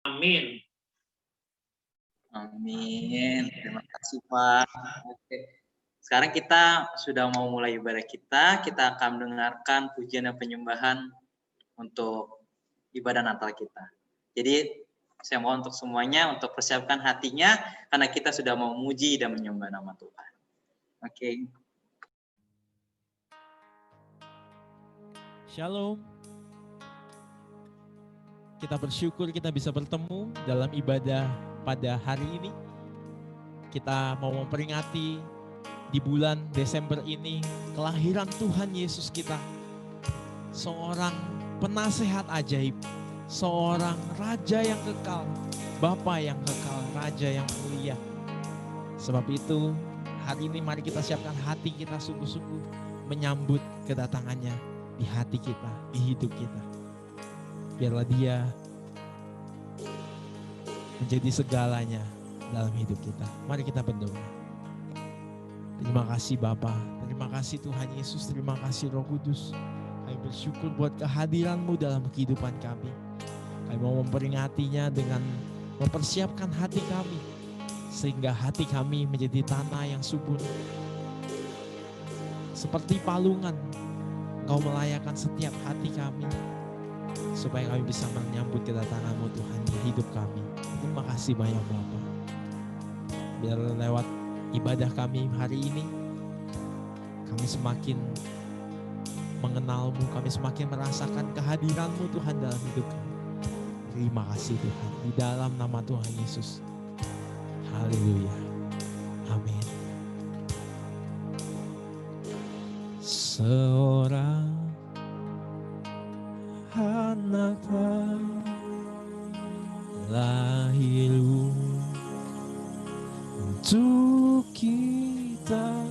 Amin. Amin. Terima kasih Pak. Oke. Sekarang kita sudah mau mulai ibadah kita. Kita akan mendengarkan pujian dan penyembahan untuk ibadah Natal kita. Jadi saya mohon untuk semuanya untuk persiapkan hatinya karena kita sudah mau memuji dan menyembah nama Tuhan. Oke. Shalom. Kita bersyukur kita bisa bertemu dalam ibadah pada hari ini. Kita mau memperingati di bulan Desember ini kelahiran Tuhan Yesus kita. Seorang penasehat ajaib, seorang raja yang kekal, Bapa yang kekal, raja yang mulia. Sebab itu hari ini mari kita siapkan hati kita sungguh-sungguh menyambut kedatangannya di hati kita, di hidup kita. Biarlah dia menjadi segalanya dalam hidup kita. Mari kita berdoa. Terima kasih Bapa, terima kasih Tuhan Yesus, terima kasih Roh Kudus. Kami bersyukur buat kehadiran-Mu dalam kehidupan kami. Kami mau memperingatinya dengan mempersiapkan hati kami, sehingga hati kami menjadi tanah yang subur. Seperti palungan, Engkau melayakan setiap hati kami, supaya kami bisa menyambut kedatangan-Mu Tuhan di hidup kami. Terima kasih banyak Bapa. Biar lewat ibadah kami hari ini, kami semakin mengenal-Mu, kami semakin merasakan kehadiran-Mu Tuhan dalam hidup kami. Terima kasih Tuhan, di dalam nama Tuhan Yesus. Haleluya. Amin. Seorang anak lahir untuk kita,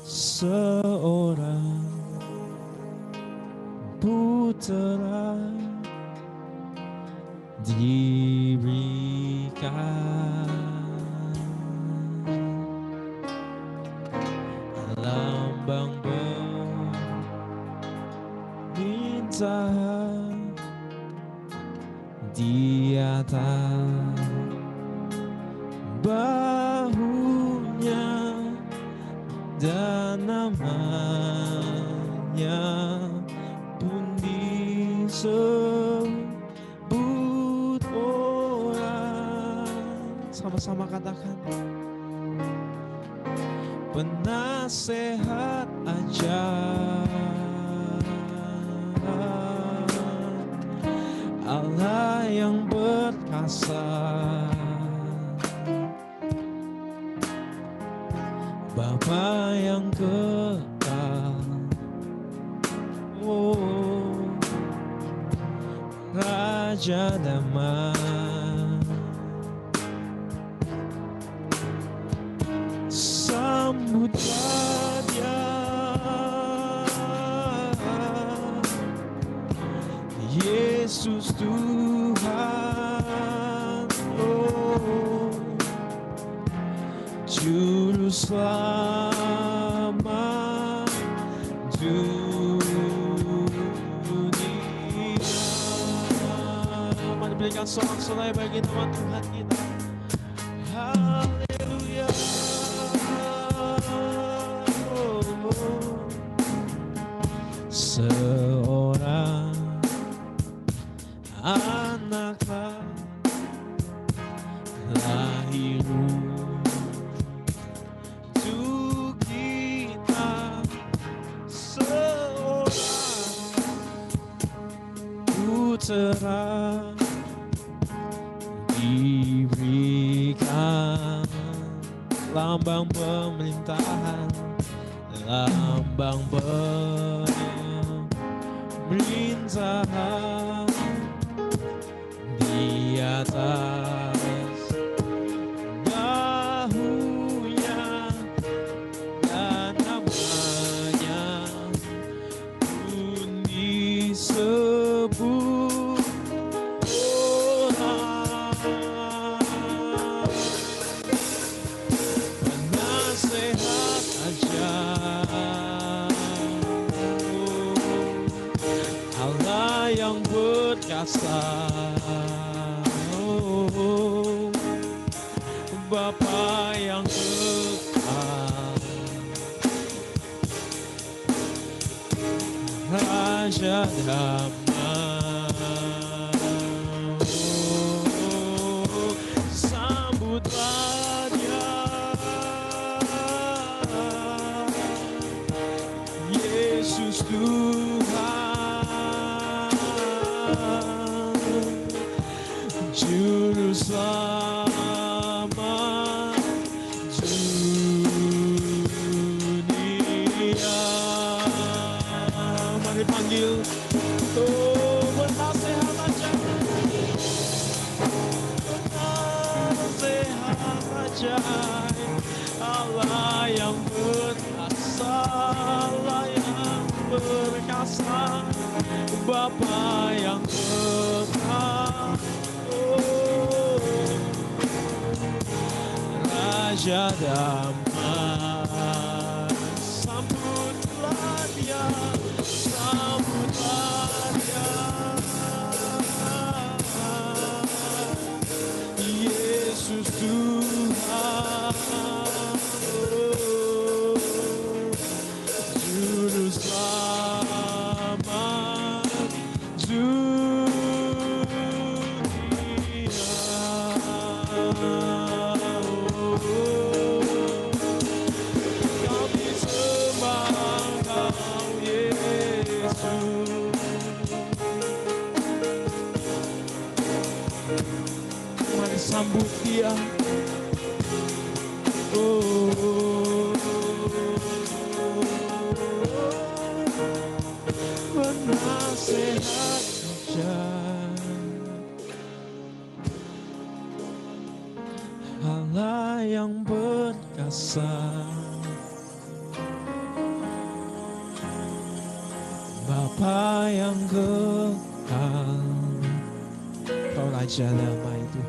seorang putera diberikan, lambang pemerintahan di atas bahunya, dan namanya pun disebut orang. Sama-sama katakan, penasehat ajaib, Allah yang berkasa, Bapa yang kekal, oh, Raja damai. Sambutlah Dia, Yesus Tuhan, oh, Juru Selamat dunia. Mari berikan sorak-sorai bagi nama Tuhan kita. Haleluya. Seorang anak lahir untuk kita, seorang putera diberikan, lambang pemerintahan, lambang pemerintahan di atas bahunya, dan namanya pun disebut orang, penasehat ajaib, Allah yang berkasa, Bapa yang kekal, Raja damai. Oh, sambutlah Dia, Yesus Tuhan, Juru Selamat dunia. Mari panggil, oh bernasehat ajaib, bernasehat ajaib, Allah yang berkuasa, Allah yang berkuasa, Bapa yang kekal, oh, Raja damai. Sambutlah Dia, sambutlah Dia, Yesus Tuhan, oh, Juru Selamat dunia. Kami sembah Engkau, Yesus. Mari sambut Dia, oh, bernasehat ajaib, Allah yang berkuasa, Bapa yang kekal, Kau Raja damai itu,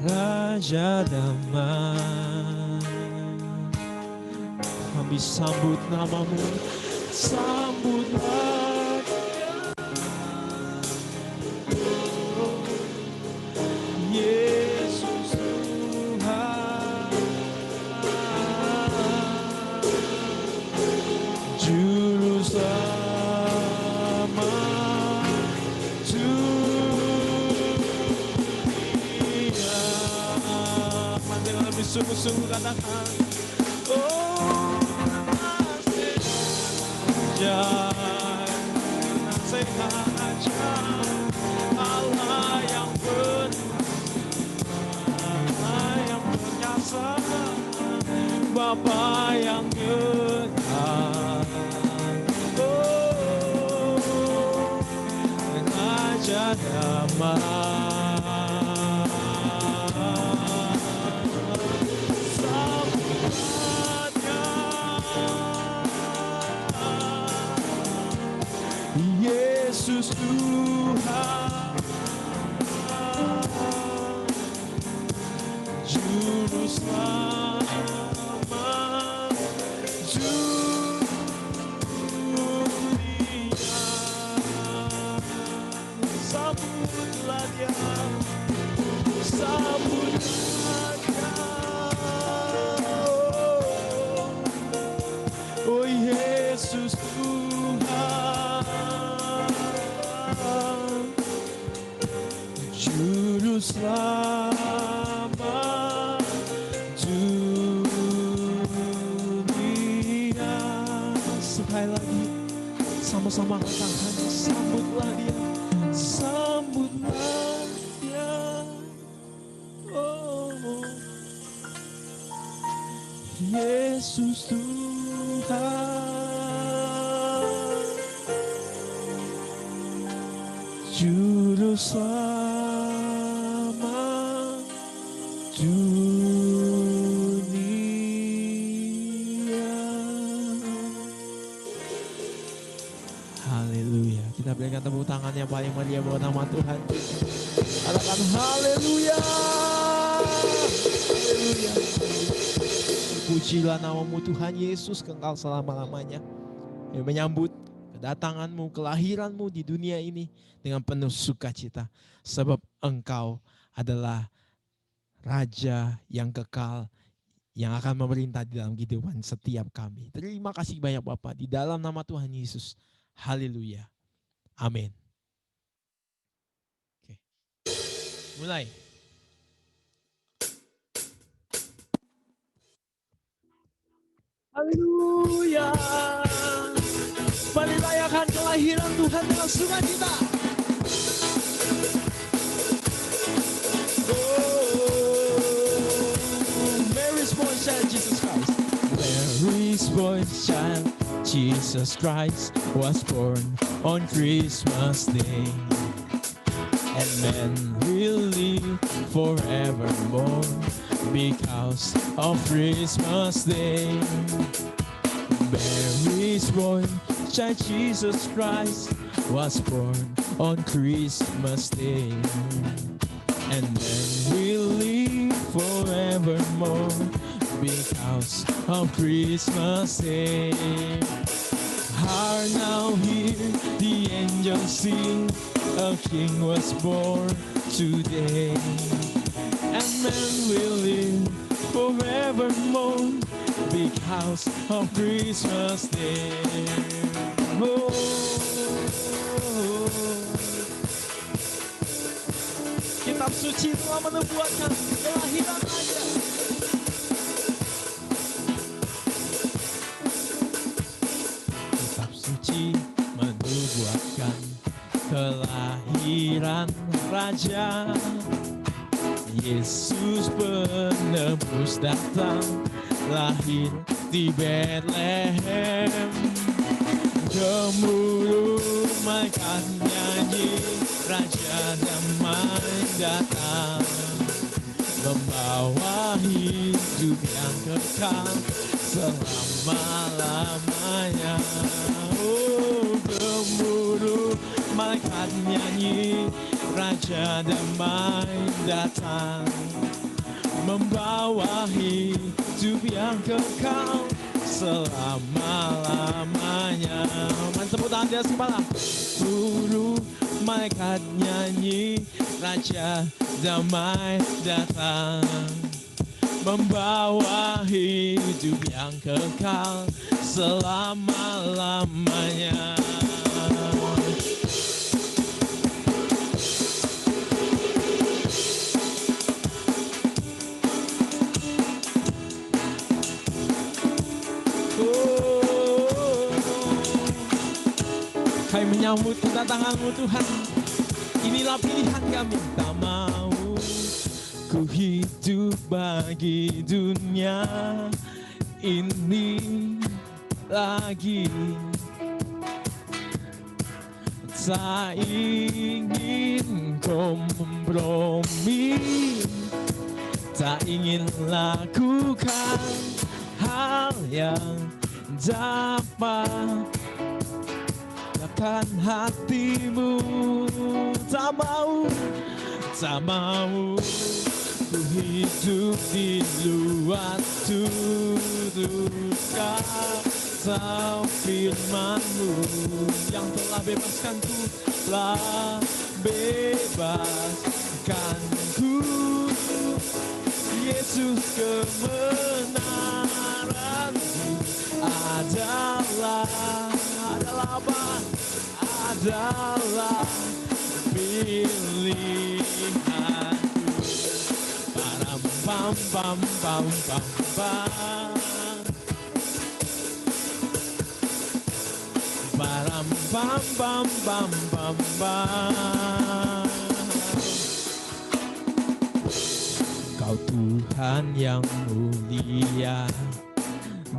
Raja damai. Kami sambut namamu, sambutlah Yesus Tuhan, Juru Selamat dunia. Mari dengan lebih sungguh-sungguh katakan, oh nasihat ajaib, Allah yang berkuasa, Bapa yang kekal, oh, Raja damai. Yesus Tuhan, Juru Selamat dunia. Sambutlah Dia, sambutlah Dia, oh Yesus Tuhan, Juru Selamat dunia. Sekali lagi, sama-sama katakan, sambutlah Dia, sambutlah Dia, oh Yesus Tuhan, Juru Selamat dunia. Haleluya. Kita berikan tepuk tangan yang paling meriah buat nama Tuhan. Katakan haleluya. Haleluya. Pujilah namamu Tuhan Yesus kekal selama-lamanya. Yang menyambut kedatanganmu, kelahiranmu di dunia ini dengan penuh sukacita. Sebab Engkau adalah Raja yang kekal, yang akan memerintah di dalam kehidupan setiap kami. Terima kasih banyak Bapak, di dalam nama Tuhan Yesus. Haleluya. Amin. Oke. Mulai. Haleluya. Mari rayakan kelahiran Tuhan dengan sukacita. Mary's born child Jesus Christ. Mary's born child Jesus Christ was born on Christmas Day. And men will live forevermore because of Christmas Day. Mary's born child Jesus Christ was born on Christmas Day. And men will live forevermore because of Christmas Day. Are now here the angels sing, a king was born today. And men will live forevermore because of Christmas Day. Oh. Kitab suci telah menubuatkan kelahiran Raja. Kitab suci menubuatkan kelahiran Raja. Yesus penebus datang, lahir di Bethlehem. Gemuruh malaikat nyanyi, Raja damai datang, membawa hidup yang kekal selama-lamanya. Oh, gemuruh malaikat nyanyi, Raja damai datang, membawa hidup yang kekal selama-lamanya. Mantap, tepuk tangan di atas kepala. Guru malaikat nyanyi, Raja damai datang, membawa hidup yang kekal selama-lamanya. Kami menyambut kedatangan-Mu Tuhan. Inilah pilihan kami. Tak mau ku hidup bagi dunia ini lagi. Tak ingin kompromi, tak ingin lakukan hal yang dapat tekan hatimu. Tak mau ku hidup di luar turut kata firman-Mu yang telah bebaskanku, telah bebaskanku. Yesus, kebenaran-Mu adalah apa? Adalah pilihanku. Param pam pam pam pam pam. Param pam pam pam pam pam. Kau Tuhan yang mulia,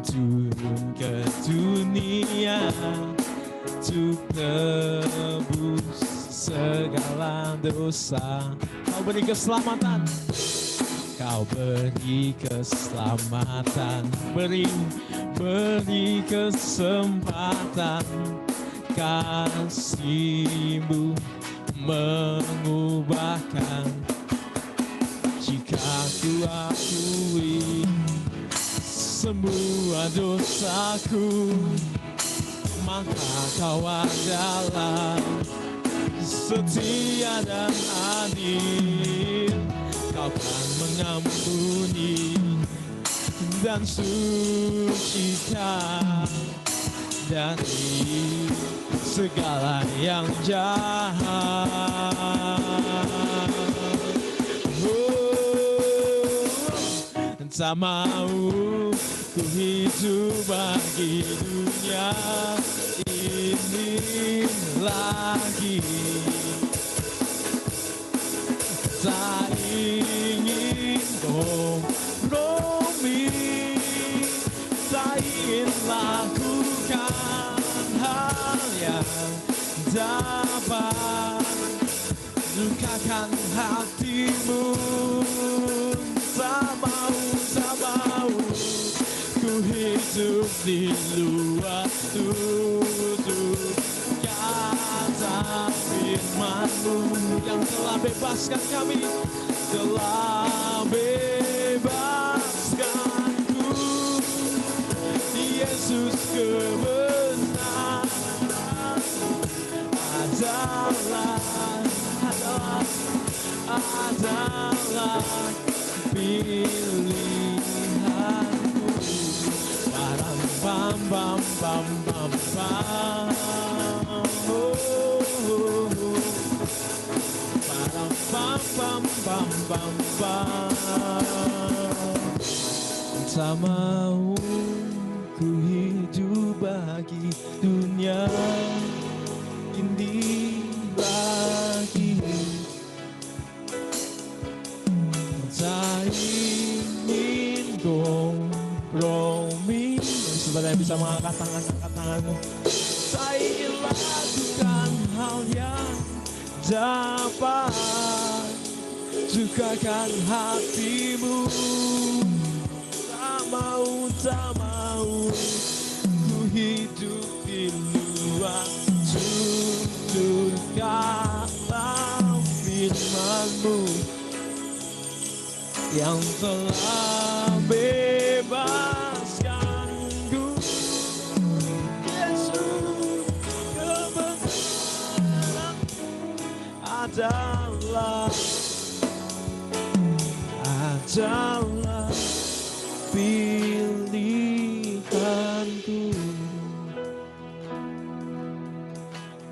turun ke dunia untuk tebus segala dosa. Kau beri keselamatan, Kau beri keselamatan, beri kesempatan. Kasih-Mu mengubahkan. Jika ku akui semua dosaku, maka Kau adalah setia dan adil. Kau kan mengampuni dan sucikan dari segala yang jahat. Tak mau ku hidup bagi dunia ini lagi. Tak ingin kompromi, tak ingin lakukan hal yang dapat lukakan hatimu. Tak mau ku hidup di luar tutup kata firman-Mu yang telah bebaskan kami, telah bebaskanku. Yesus kebenaran adalah pilihanku. Param pam pam pam pam pam. Param pam pam pam pam pam. Tak mau ku hidup bagi dunia ini lagi. Tak ingin kompromi. Saudara bisa mengangkat tanganmu. Tak ingin lakukan hal yang dapat sukakan hatimu. Tak mau ku hidup di luar tutur kata firman-Mu yang telah bebaskanku. Yesus kebenaran adalah pilihanku.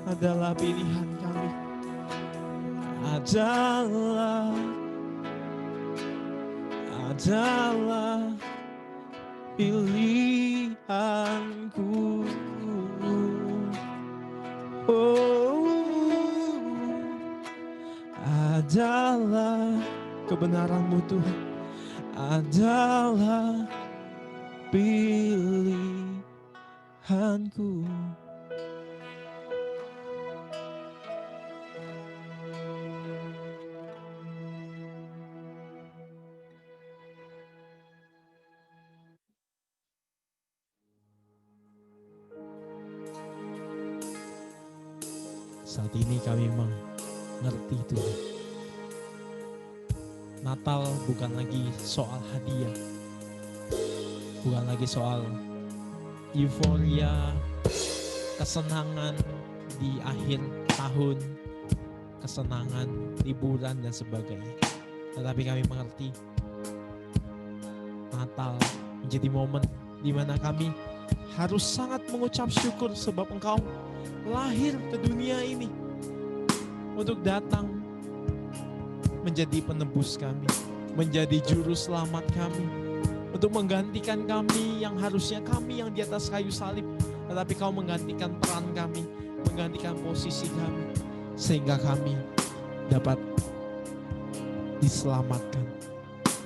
Adalah pilihan kami. Adalah pilihanku. Adalah kebenaran-Mu Tuhan. Adalah pilihanku. Saat ini kami mengerti Tuhan, Natal bukan lagi soal hadiah, bukan lagi soal euforia, kesenangan di akhir tahun, kesenangan, liburan dan sebagainya. Tetapi kami mengerti Natal menjadi momen di mana kami harus sangat mengucap syukur sebab Engkau lahir ke dunia ini untuk datang menjadi penebus kami, menjadi juru selamat kami, untuk menggantikan kami yang harusnya kami yang di atas kayu salib, tetapi Kau menggantikan peran kami, menggantikan posisi kami, sehingga kami dapat diselamatkan,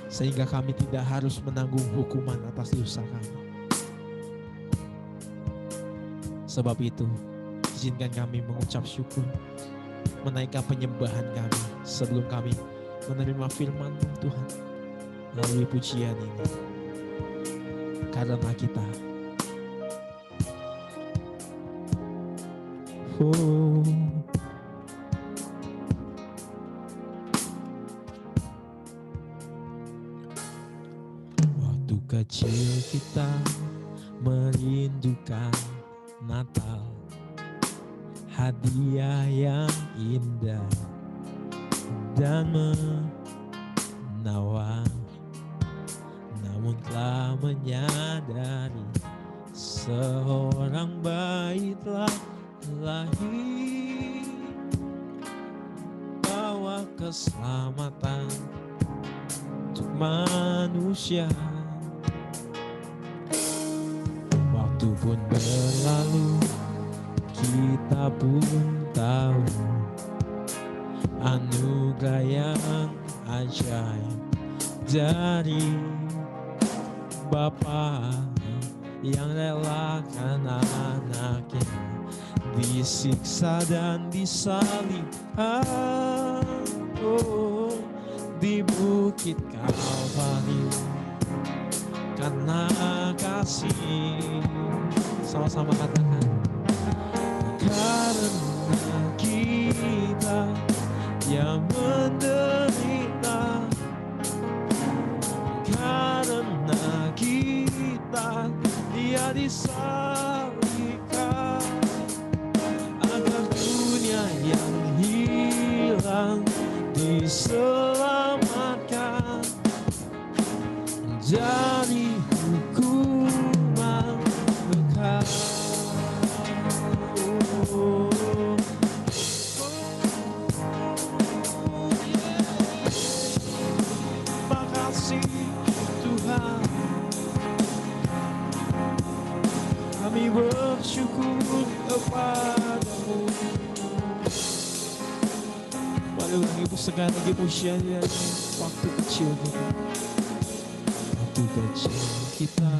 sehingga kami tidak harus menanggung hukuman atas dosa kami. Sebab itu, izinkan kami mengucap syukur, menaikkan penyembahan kami sebelum kami menerima firman Tuhan melalui pujian ini. Karena kita waktu kecil kita merindukan Natal, hadiah yang indah dan menawan, namun telah menyadari seorang bayi telah lahir, bawa keselamatan untuk manusia. Waktu pun berlalu, kita pun tahu anugerah yang ajaib dari Bapa yang relakan anaknya disiksa dan disalibkan, di bukit Kalvari karena kasih. Sama-sama katakan, karena kita yang menderita, karena kita Dia disalibkan, agar dunia yang hilang diselamatkan dari hukuman kekal. Makasih Tuhan, kami bersyukur kepadamu. Mari Ibu sekali lagi pujian waktu kecil kita. Waktu kecil kita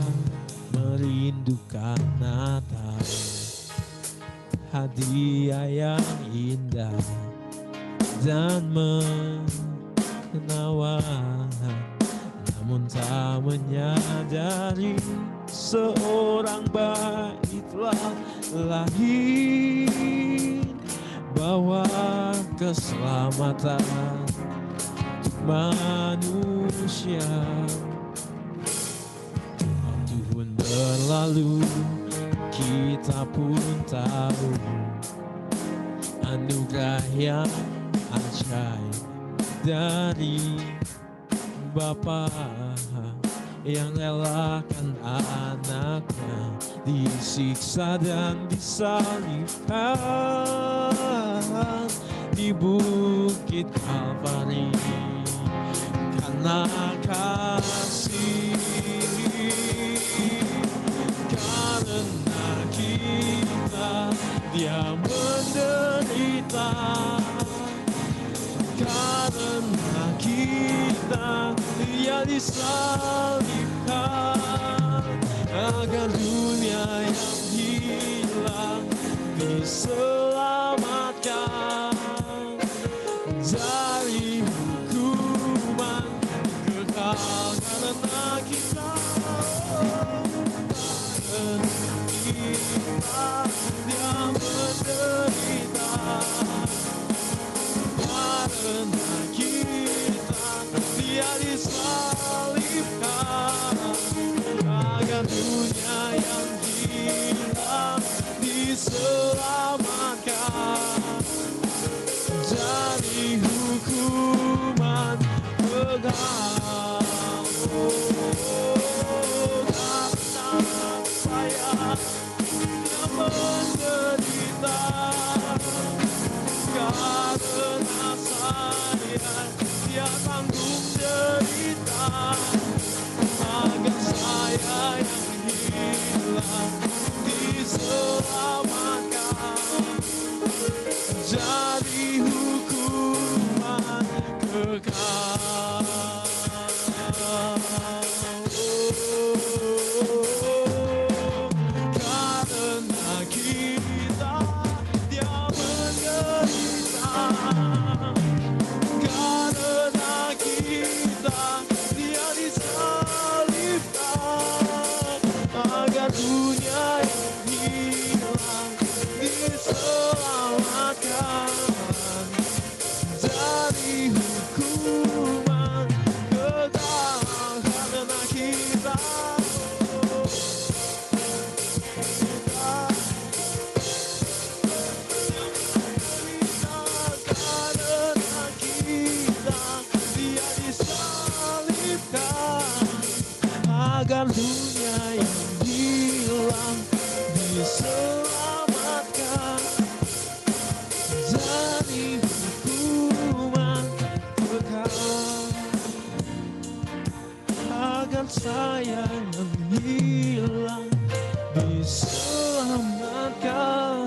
merindukan Natal, hadiah yang indah dan menawan, namun tak menyadari seorang bayi telah lahir, bawa keselamatan untuk manusia. Waktu pun berlalu, kita pun tahu anugerah yang ajaib dari Bapa yang relakan anaknya disiksa dan disalibkan di bukit Kalvari karena kasih. Karena kita Dia menderita, karena kita Dia disalibkan, agar dunia yang hilang diselamatkan dari hukuman kekal. Karena kita Dia menderita, karena kita Dia disalibkan, agar dunia yang hilang diselamatkan dari hukuman kekal. Karena saya yang menderita, karena saya Dia tanggung derita, agar saya yang hilang diselamatkan dari hukuman kekal. Karena kita Dia menderita, karena kita Dia disalibkan, agar dunia yang hilang diselamatkan dari hukum agar dunia yang hilang diselamatkan dari hukuman kekal, agar saya yang hilang diselamatkan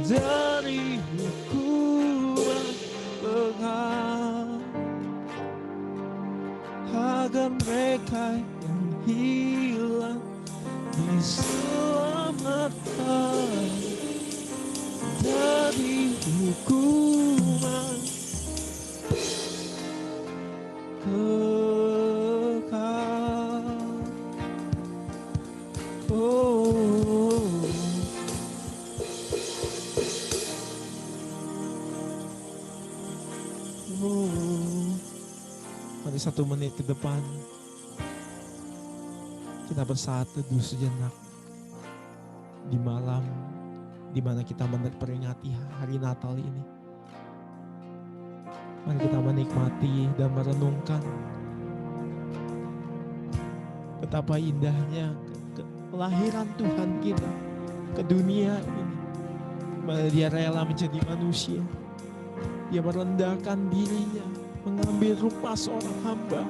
dari hukuman kekal, agar mereka yang hilang diselamatkan dari hukuman kekal. Oh, mari 1 menit ke depan kita bersaat teduh sejenak di malam di mana kita memperingati hari Natal ini. Mari kita menikmati dan merenungkan betapa indahnya kelahiran Tuhan kita ke dunia ini. Mana Dia rela menjadi manusia. Dia merendahkan dirinya, mengambil rupa seorang hamba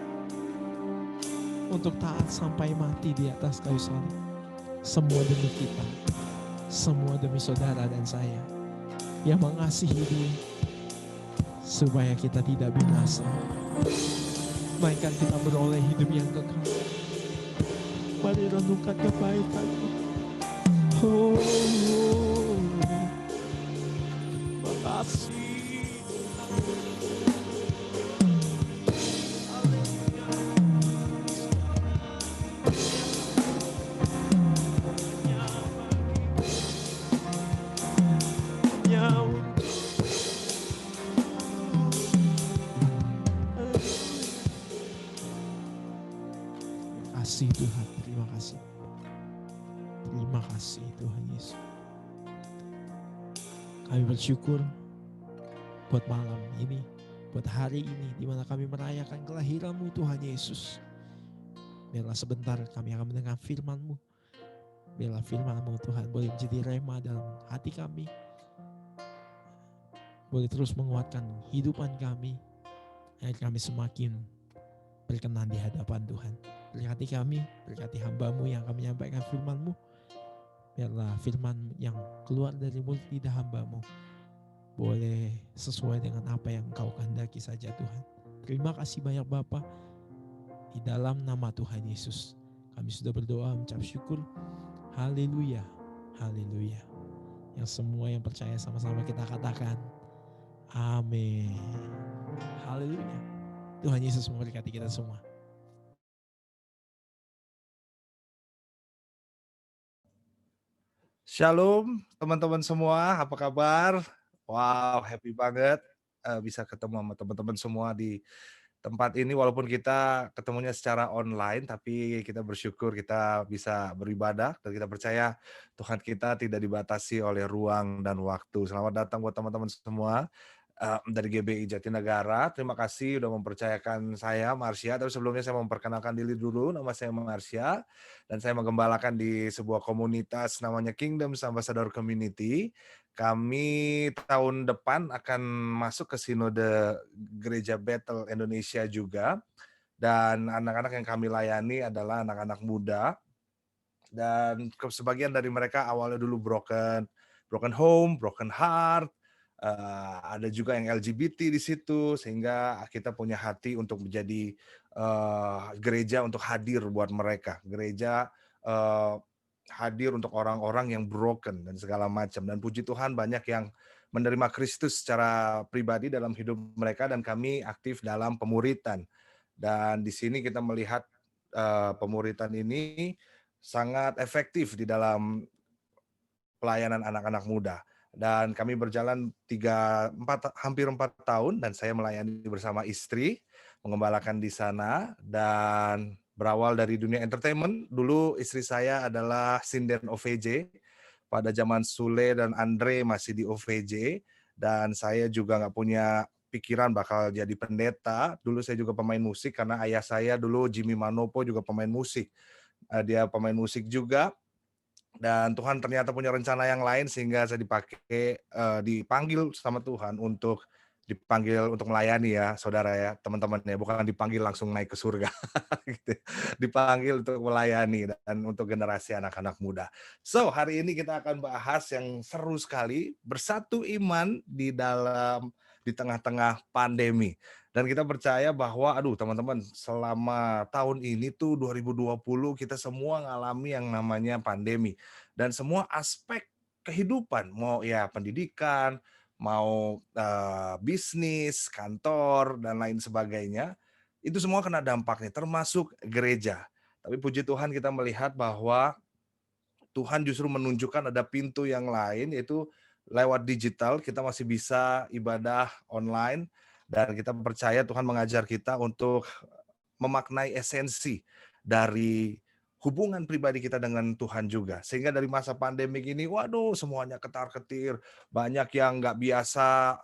untuk taat sampai mati di atas kayu salib. Semua demi kita, semua demi saudara dan saya yang mengasihi Dia, supaya kita tidak binasa, melainkan kita beroleh hidup yang kekal. Mari renungkan kebaikan-Nya. Oh, makasih. Kasih Tuhan, terima kasih. Terima kasih Tuhan Yesus. Kami bersyukur buat malam ini, buat hari ini, di mana kami merayakan kelahiran-Mu Tuhan Yesus. Biarlah sebentar kami akan mendengar firman-Mu. Biarlah firman-Mu Tuhan boleh menjadi rema dalam hati kami. Boleh terus menguatkan kehidupan kami, agar kami semakin berkenan di hadapan Tuhan. Berkati kami, berkati hamba-Mu yang akan menyampaikan firman-Mu. Biarlah firman yang keluar dari mulut lidah hamba-Mu boleh sesuai dengan apa yang Engkau kehendaki saja Tuhan. Terima kasih banyak Bapa. Di dalam nama Tuhan Yesus kami sudah berdoa mengucap syukur. Haleluya, haleluya. Yang semua yang percaya sama-sama kita katakan amin. Haleluya. Tuhan Yesus memberkati kita semua. Shalom teman-teman semua, apa kabar? Wow, happy banget bisa ketemu sama teman-teman semua di tempat ini, walaupun kita ketemunya secara online, tapi kita bersyukur kita bisa beribadah dan kita percaya Tuhan kita tidak dibatasi oleh ruang dan waktu. Selamat datang buat teman-teman semua dari GBI Jatinegara. Terima kasih sudah mempercayakan saya, Marsya. Tapi sebelumnya saya memperkenalkan diri dulu. Nama saya Marsya dan saya menggembalakan di sebuah komunitas namanya Kingdoms Ambassador Community. Kami tahun depan akan masuk ke Sinode Gereja Bethel Indonesia juga. Dan anak-anak yang kami layani adalah anak-anak muda. Dan sebagian dari mereka awalnya dulu broken home, broken heart. Ada juga yang LGBT di situ, sehingga kita punya hati untuk menjadi gereja untuk hadir buat mereka. Gereja hadir untuk orang-orang yang broken dan segala macam. Dan puji Tuhan banyak yang menerima Kristus secara pribadi dalam hidup mereka, dan kami aktif dalam pemuritan. Dan di sini kita melihat pemuritan ini sangat efektif di dalam pelayanan anak-anak muda. Dan kami berjalan hampir 4 tahun, dan saya melayani bersama istri, mengembalakan di sana, dan berawal dari dunia entertainment. Dulu istri saya adalah sinden OVJ, pada zaman Sule dan Andre masih di OVJ, dan saya juga nggak punya pikiran bakal jadi pendeta. Dulu saya juga pemain musik karena ayah saya dulu Jimmy Manopo juga pemain musik. Dia pemain musik juga dan Tuhan ternyata punya rencana yang lain sehingga saya dipanggil sama Tuhan untuk dipanggil untuk melayani ya, saudara ya, teman-teman ya, bukan dipanggil langsung naik ke surga gitu. Dipanggil untuk melayani dan untuk generasi anak-anak muda. So, hari ini kita akan bahas yang seru sekali, bersatu iman di tengah-tengah pandemi. Dan kita percaya bahwa aduh teman-teman, selama tahun ini tuh 2020 kita semua ngalami yang namanya pandemi. Dan semua aspek kehidupan, mau ya pendidikan, mau bisnis, kantor, dan lain sebagainya, itu semua kena dampaknya, termasuk gereja. Tapi puji Tuhan kita melihat bahwa Tuhan justru menunjukkan ada pintu yang lain, yaitu lewat digital kita masih bisa ibadah online, dan kita percaya Tuhan mengajar kita untuk memaknai esensi dari hubungan pribadi kita dengan Tuhan juga. Sehingga dari masa pandemik ini, waduh semuanya ketar-ketir, banyak yang nggak biasa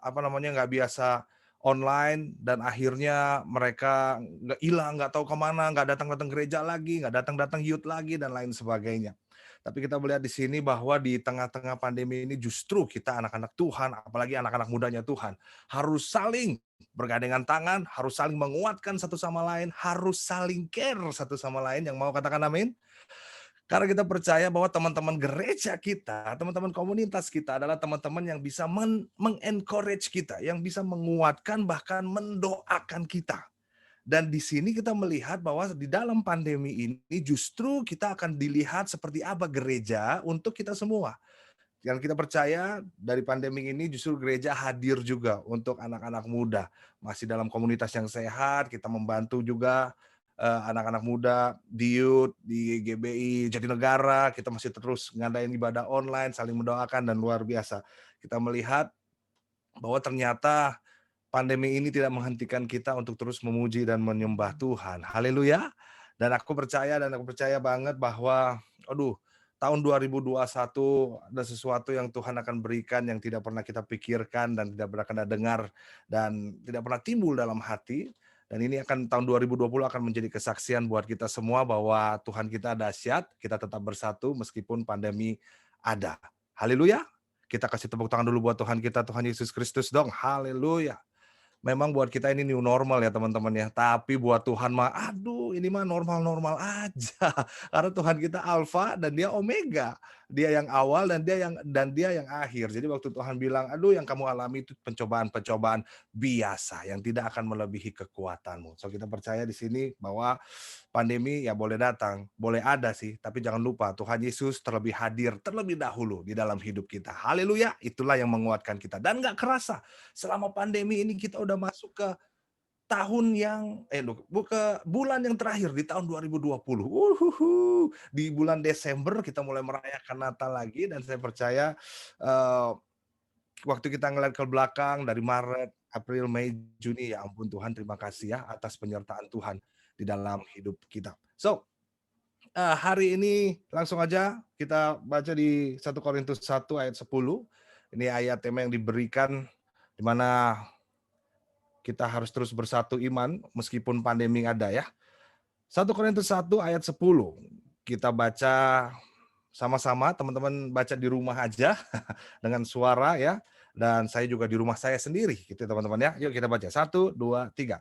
online, dan akhirnya mereka nggak hilang, nggak tahu kemana, nggak datang-datang gereja lagi, nggak datang-datang youth lagi, dan lain sebagainya. Tapi kita melihat di sini bahwa di tengah-tengah pandemi ini justru kita anak-anak Tuhan, apalagi anak-anak mudanya Tuhan, harus saling bergandengan tangan, harus saling menguatkan satu sama lain, harus saling care satu sama lain. Yang mau katakan amin? Karena kita percaya bahwa teman-teman gereja kita, teman-teman komunitas kita adalah teman-teman yang bisa mengencourage kita, yang bisa menguatkan bahkan mendoakan kita. Dan di sini kita melihat bahwa di dalam pandemi ini justru kita akan dilihat seperti apa gereja untuk kita semua. Dan kita percaya dari pandemi ini justru gereja hadir juga untuk anak-anak muda. Masih dalam komunitas yang sehat, kita membantu juga anak-anak muda di youth, di GBI, Jatinegara, kita masih terus ngadain ibadah online, saling mendoakan, dan luar biasa. Kita melihat bahwa ternyata pandemi ini tidak menghentikan kita untuk terus memuji dan menyembah Tuhan. Haleluya. Dan aku percaya banget bahwa aduh, tahun 2021 ada sesuatu yang Tuhan akan berikan yang tidak pernah kita pikirkan dan tidak pernah kita dengar dan tidak pernah timbul dalam hati. Dan ini tahun 2020 akan menjadi kesaksian buat kita semua bahwa Tuhan kita dahsyat, kita tetap bersatu meskipun pandemi ada. Haleluya. Kita kasih tepuk tangan dulu buat Tuhan kita, Tuhan Yesus Kristus dong. Haleluya. Memang buat kita ini new normal ya teman-teman ya. Tapi buat Tuhan mah, aduh ini mah normal-normal aja. Karena Tuhan kita Alfa dan dia Omega. Dia yang awal dan dia yang akhir. Jadi waktu Tuhan bilang, aduh yang kamu alami itu pencobaan-pencobaan biasa yang tidak akan melebihi kekuatanmu. So kita percaya di sini bahwa pandemi ya boleh datang, boleh ada sih, tapi jangan lupa Tuhan Yesus terlebih hadir terlebih dahulu di dalam hidup kita. Haleluya, itulah yang menguatkan kita. Dan nggak kerasa, selama pandemi ini kita udah masuk ke tahun yang bulan yang terakhir di tahun 2020. Di bulan Desember kita mulai merayakan Natal lagi, dan saya percaya waktu kita ngeliat ke belakang dari Maret, April, Mei, Juni, ya ampun Tuhan, terima kasih ya atas penyertaan Tuhan di dalam hidup kita. So, hari ini langsung aja kita baca di 1 Korintus 1 ayat 10. Ini ayat tema yang diberikan di mana kita harus terus bersatu iman meskipun pandemi ada ya. 1 Korintus 1 ayat 10. Kita baca sama-sama, teman-teman baca di rumah aja dengan suara ya. Dan saya juga di rumah saya sendiri gitu teman-teman ya. Yuk kita baca. 1, 2, 3.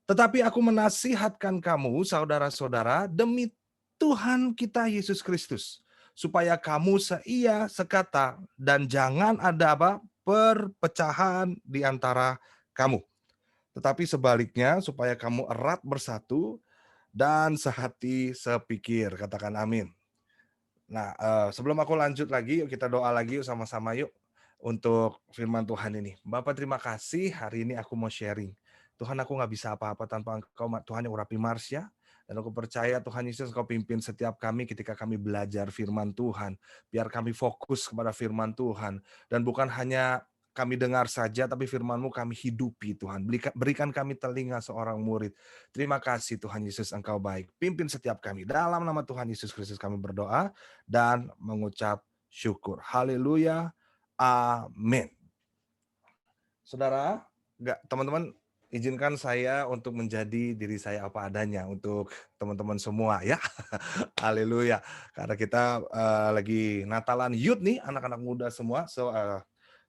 Tetapi aku menasihatkan kamu, saudara-saudara, demi Tuhan kita Yesus Kristus, supaya kamu seia, sekata, dan jangan ada perpecahan di antara kamu. Tetapi sebaliknya, supaya kamu erat bersatu dan sehati sepikir. Katakan amin. Nah, sebelum aku lanjut lagi, yuk kita doa lagi yuk sama-sama yuk untuk firman Tuhan ini. Bapak terima kasih, hari ini aku mau sharing. Tuhan, aku nggak bisa apa-apa tanpa Engkau, Tuhan yang urapi Marsya. Dan aku percaya Tuhan Yesus Engkau pimpin setiap kami ketika kami belajar firman Tuhan. Biar kami fokus kepada firman Tuhan. Dan bukan hanya kami dengar saja, tapi firman-Mu kami hidupi Tuhan. Berikan kami telinga seorang murid. Terima kasih Tuhan Yesus Engkau baik. Pimpin setiap kami. Dalam nama Tuhan Yesus Kristus kami berdoa dan mengucap syukur. Haleluya. Amin. Saudara, Nggak, teman-teman izinkan saya untuk menjadi diri saya apa adanya untuk teman-teman semua ya. Haleluya. Karena kita lagi Natalan Youth nih, anak-anak muda semua. So,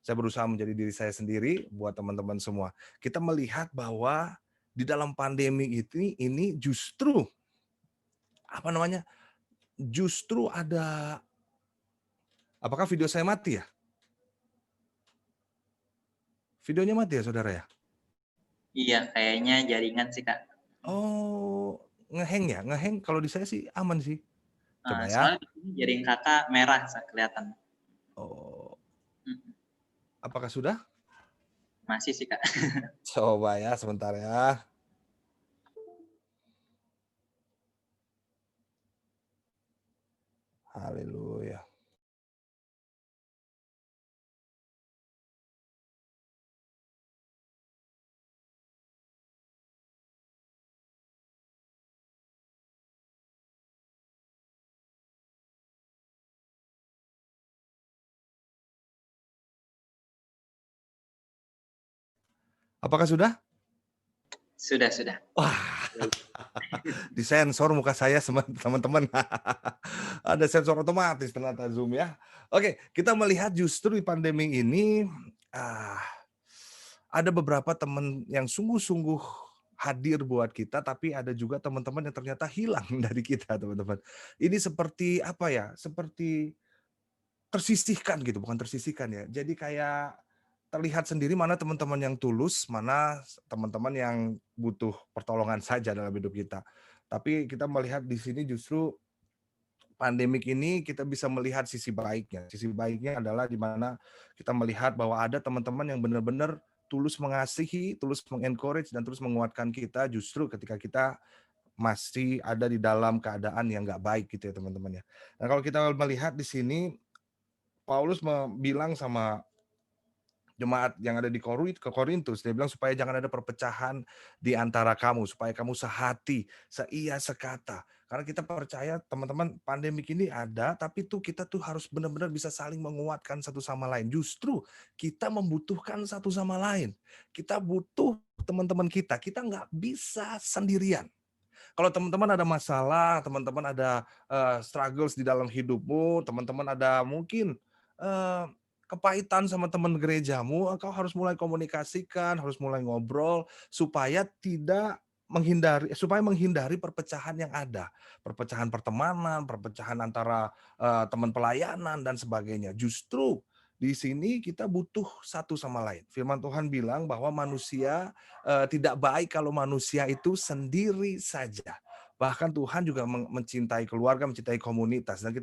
saya berusaha menjadi diri saya sendiri buat teman-teman semua. Kita melihat bahwa di dalam pandemi ini justru apa namanya? Justru ada, apakah video saya mati ya? Videonya mati ya, Saudara ya? Iya, kayaknya jaringan sih, Kak. Oh, ngeheng ya? Ngeheng kalau di saya sih aman sih. Coba ya. Soalnya di sini jaring Kakak merah kelihatan. Oh, Mhm, apakah sudah? masih sih, Kak. Coba ya sebentar ya. Haleluya. Apakah sudah? Sudah, sudah. Wah, disensor muka saya teman-teman. Ada sensor otomatis ternyata Zoom ya. Oke, kita melihat justru di pandemi ini ah, ada beberapa teman yang sungguh-sungguh hadir buat kita, tapi ada juga teman-teman yang ternyata hilang dari kita, teman-teman. Ini seperti apa ya? Seperti tersisihkan gitu, bukan tersisihkan ya. Jadi kayak terlihat sendiri mana teman-teman yang tulus, mana teman-teman yang butuh pertolongan saja dalam hidup kita. Tapi kita melihat di sini justru pandemik ini kita bisa melihat sisi baiknya. Sisi baiknya adalah di mana kita melihat bahwa ada teman-teman yang benar-benar tulus mengasihi, tulus mengencourage dan terus menguatkan kita justru ketika kita masih ada di dalam keadaan yang nggak baik gitu ya teman-teman ya. Nah kalau kita melihat di sini Paulus bilang sama jemaat yang ada di Korintus, dia bilang supaya jangan ada perpecahan di antara kamu, supaya kamu sehati, seia, sekata. Karena kita percaya teman-teman pandemik ini ada, tapi kita tuh harus benar-benar bisa saling menguatkan satu sama lain. Justru kita membutuhkan satu sama lain. Kita butuh teman-teman kita nggak bisa sendirian. Kalau teman-teman ada masalah, teman-teman ada struggles di dalam hidupmu, teman-teman ada mungkin eh, kepahitan sama teman gerejamu, engkau harus mulai komunikasikan, harus mulai ngobrol supaya menghindari perpecahan yang ada, perpecahan pertemanan, perpecahan antara teman pelayanan dan sebagainya. Justru di sini kita butuh satu sama lain. Firman Tuhan bilang bahwa manusia tidak baik kalau manusia itu sendiri saja. Bahkan Tuhan juga mencintai keluarga, mencintai komunitas dan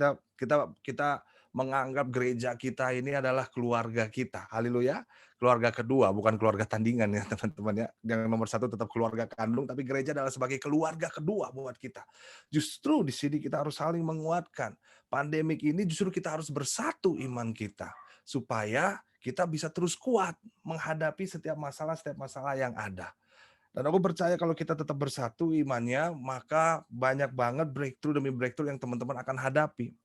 kita menganggap gereja kita ini adalah keluarga kita. Haleluya. Keluarga kedua, bukan keluarga tandingan ya teman-teman ya. Yang nomor satu tetap keluarga kandung, tapi gereja adalah sebagai keluarga kedua buat kita. Justru di sini kita harus saling menguatkan. Pandemik ini justru kita harus bersatu iman kita. Supaya kita bisa terus kuat menghadapi setiap masalah yang ada. Dan aku percaya kalau kita tetap bersatu imannya, maka banyak banget breakthrough demi breakthrough yang teman-teman akan hadapi.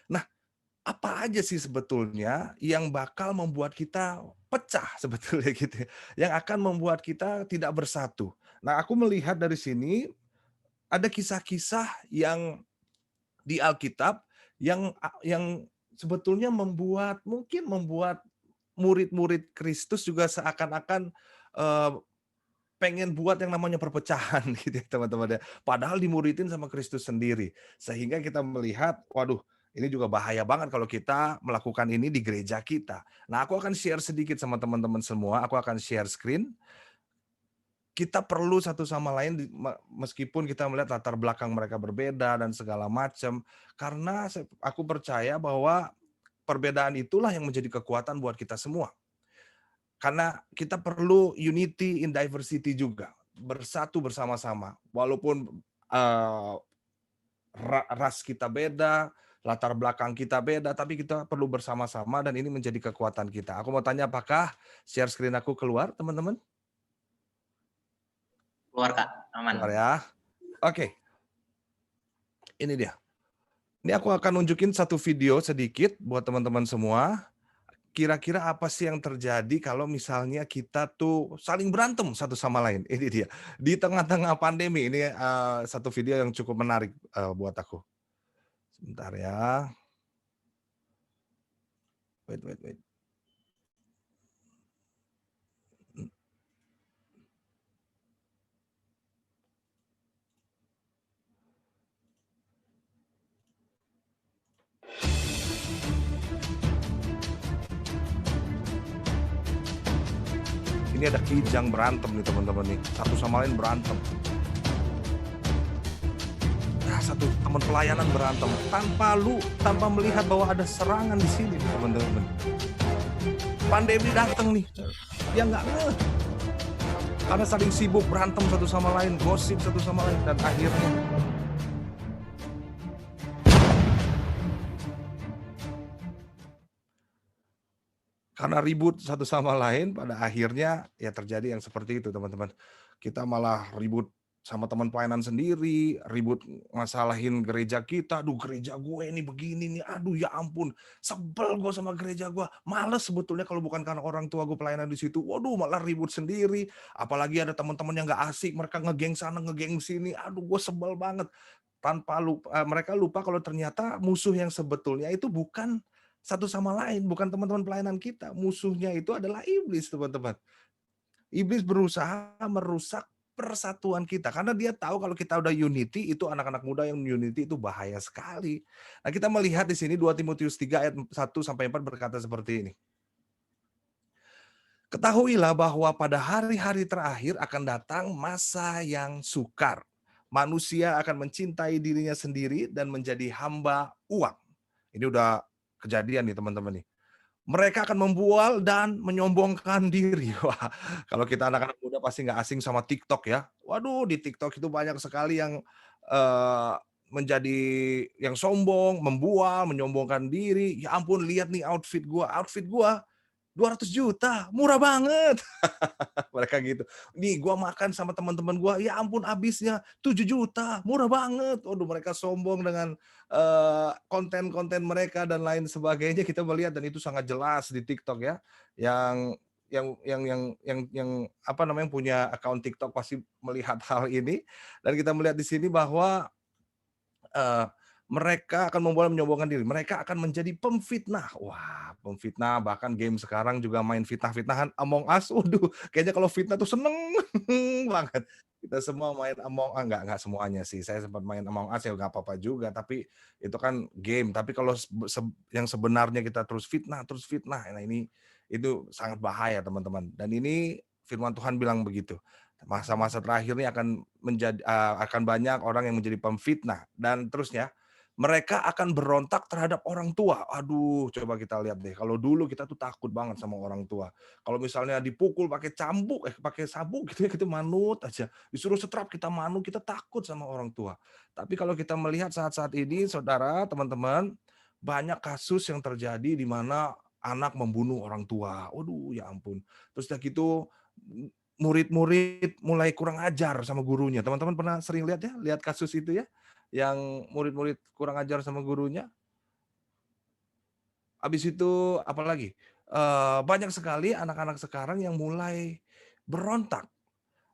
Nah, apa aja sih sebetulnya yang bakal membuat kita pecah sebetulnya gitu ya, yang akan membuat kita tidak bersatu. Nah, aku melihat dari sini ada kisah-kisah yang di Alkitab yang sebetulnya mungkin membuat murid-murid Kristus juga seakan-akan eh, pengen buat yang namanya perpecahan gitu ya teman-teman ya. Padahal dimuridin sama Kristus sendiri. Sehingga kita melihat, waduh ini juga bahaya banget kalau kita melakukan ini di gereja kita. Nah aku akan share sedikit sama teman-teman semua, aku akan share screen. Kita perlu satu sama lain meskipun kita melihat latar belakang mereka berbeda dan segala macam. Karena aku percaya bahwa perbedaan itulah yang menjadi kekuatan buat kita semua. Karena kita perlu unity in diversity juga, bersatu bersama-sama. Walaupun ras kita beda, latar belakang kita beda, tapi kita perlu bersama-sama dan ini menjadi kekuatan kita. Aku mau tanya apakah share screen aku keluar, teman-teman? Keluar, Kak, aman. Keluar ya. Oke, ini dia. Ini aku akan nunjukin satu video sedikit buat teman-teman semua. kira-kira apa sih yang terjadi kalau misalnya kita tuh saling berantem satu sama lain? Ini dia, di tengah-tengah pandemi ini, satu video yang cukup menarik, buat aku. Sebentar ya, wait. Mmm, ini ada Kijang berantem nih teman-teman nih, satu sama lain berantem. Nah, satu teman pelayanan berantem tanpa melihat bahwa ada serangan di sini nih teman-teman. Pandemi datang nih, dia nggak ngeh, karena saling sibuk berantem satu sama lain, gosip satu sama lain, dan akhirnya karena ribut satu sama lain, pada akhirnya ya terjadi yang seperti itu teman-teman. Kita malah ribut sama teman pelayanan sendiri, ribut masalahin gereja kita, "Aduh gereja gue ini begini nih, aduh ya ampun, sebel gue sama gereja gue." Males sebetulnya kalau bukan karena orang tua gue pelayanan di situ, waduh malah ribut sendiri. Apalagi ada teman-teman yang nggak asik, mereka ngegeng sana, ngegeng sini, aduh gue sebel banget. Mereka lupa kalau ternyata musuh yang sebetulnya itu bukan satu sama lain, bukan teman-teman pelayanan kita, musuhnya itu adalah iblis, teman-teman. Iblis berusaha merusak persatuan kita, karena dia tahu kalau kita udah unity, itu anak-anak muda yang unity itu bahaya sekali. Nah, kita melihat di sini 2 Timotius 3 ayat 1-4 berkata seperti ini, "Ketahuilah bahwa pada hari-hari terakhir akan datang masa yang sukar. Manusia akan mencintai dirinya sendiri dan menjadi hamba uang." Ini udah kejadian nih teman-teman nih. Mereka akan membual dan menyombongkan diri. Wah, kalau kita anak-anak muda pasti nggak asing sama TikTok ya. Waduh, di TikTok itu banyak sekali yang, eee, menjadi yang sombong, membual, menyombongkan diri. "Ya ampun lihat nih outfit gua 200 juta murah banget." Mereka gitu. "Nih gua makan sama teman-teman gua, ya ampun habisnya 7 juta murah banget." Waduh mereka sombong dengan, konten-konten mereka dan lain sebagainya kita melihat dan itu sangat jelas di TikTok ya. Yang yang apa namanya, punya akun TikTok pasti melihat hal ini dan kita melihat di sini bahwa Eee, mereka akan memulai menyombongkan diri, mereka akan menjadi pemfitnah. Wah, pemfitnah bahkan game sekarang juga main fitnah-fitnahan Among Us, waduh kayaknya kalau fitnah tuh seneng banget. Kita semua main enggak semuanya sih, saya sempat main Among Us ya nggak apa-apa juga, tapi itu kan game. Tapi kalau yang sebenarnya kita terus fitnah, nah ini itu sangat bahaya teman-teman. Dan ini firman Tuhan bilang begitu. Masa-masa terakhir ini akan banyak orang yang menjadi pemfitnah dan terusnya, mereka akan berontak terhadap orang tua. Aduh, coba kita lihat deh, kalau dulu kita tuh takut banget sama orang tua. Kalau misalnya dipukul pakai sabuk gitu ya, kita manut aja. Disuruh setrap kita manut, kita takut sama orang tua. Tapi kalau kita melihat saat-saat ini, saudara, teman-teman, banyak kasus yang terjadi di mana anak membunuh orang tua. Waduh, ya ampun. Terus udah gitu murid-murid mulai kurang ajar sama gurunya. Teman-teman pernah sering lihat ya, lihat kasus itu ya? Yang murid-murid kurang ajar sama gurunya. Habis itu apalagi, banyak sekali anak-anak sekarang yang mulai berontak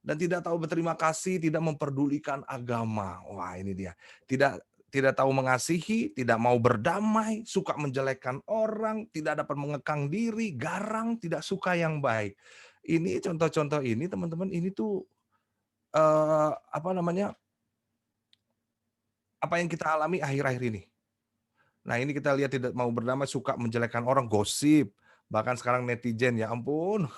dan tidak tahu berterima kasih, tidak memperdulikan agama. Wah, ini dia. Tidak tidak tahu mengasihi, tidak mau berdamai, suka menjelekkan orang, tidak dapat mengekang diri, garang, tidak suka yang baik. Ini contoh-contoh ini teman-teman, ini tuh apa namanya, apa yang kita alami akhir-akhir ini. Nah, ini kita lihat tidak mau berdamai, suka menjelekkan orang, gosip, bahkan sekarang netizen, ya ampun,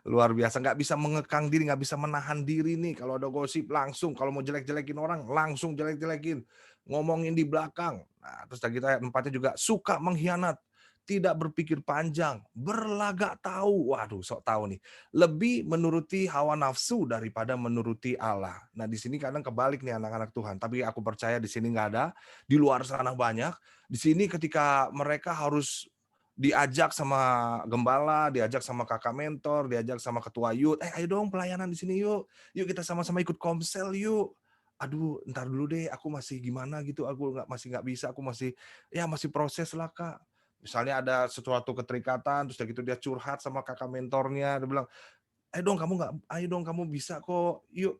luar biasa, nggak bisa mengekang diri, nggak bisa menahan diri nih, kalau ada gosip langsung, kalau mau jelek-jelekin orang, langsung jelek-jelekin, ngomongin di belakang. Nah, terus kita ayat 4-nya juga, suka mengkhianat, tidak berpikir panjang, berlagak tahu. Waduh, sok tahu nih. Lebih menuruti hawa nafsu daripada menuruti Allah. Nah, di sini kadang kebalik nih anak-anak Tuhan. Tapi aku percaya di sini nggak ada. Di luar sana banyak. Di sini ketika mereka harus diajak sama gembala, diajak sama kakak mentor, diajak sama ketua youth, ayo dong pelayanan di sini yuk. Yuk kita sama-sama ikut komsel yuk. Aduh, ntar dulu deh, aku masih gimana gitu, aku masih nggak bisa, aku masih ya masih proses lah kak. Misalnya ada sesuatu keterikatan, terus udah gitu dia curhat sama kakak mentornya, dia bilang, ayo dong kamu bisa kok, yuk